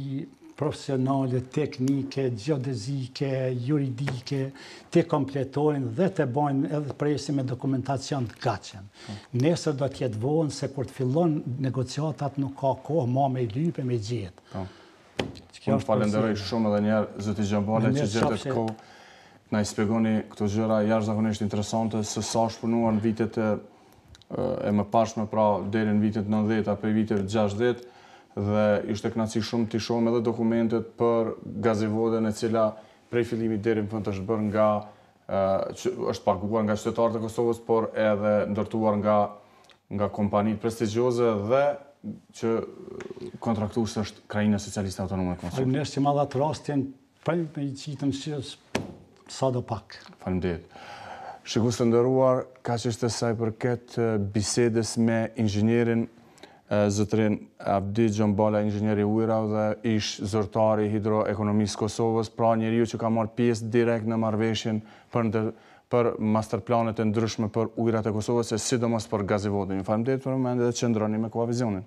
profesionale, teknike, geodezike, juridike, të kompletojnë dhe të bojnë edhe presi me dokumentacion të gatshëm. Nesër do t'jetë vonë se kur të fillon negociatat nuk ka kohë ma me lype me gjetë. Unë falenderoj shumë edhe njerë zëti Gjambale që gjetët kohë. Na i spjegoni këto gjëra jashtëzakonisht interesante se sa shpunuar në vitet e më pashme, pra deri në vitet 90 apo i vitet 60, dhe ishte kënaqësi shumë të shohim edhe dokumentet për gazevodën e cila prej fillimit deri në fund është bërë nga është paguar nga qytetarët e Kosovës, por edhe ndërtuar nga kompanitë prestigjioze dhe që kontraktues është Krajina Socialiste Autonome e Kosovës. Faleminderit që ma dha rastin për me i qitën sa do pak. Faleminderit. Shikues të nderuar, kaq ishte sa i përket bisedës me inxhinierin zotërin Abdi Gjambala, inxhinieri ujra dhe ish zyrtari hidroekonomisë Kosovës, pra njeriu që ka marrë pjesë direkt në marrëveshjen për masterplanet e ndryshme për ujrat e Kosovës, e sidomos për gazevodën. Ju faleminderit për momentin dhe qëndroni me Koha Vizionin.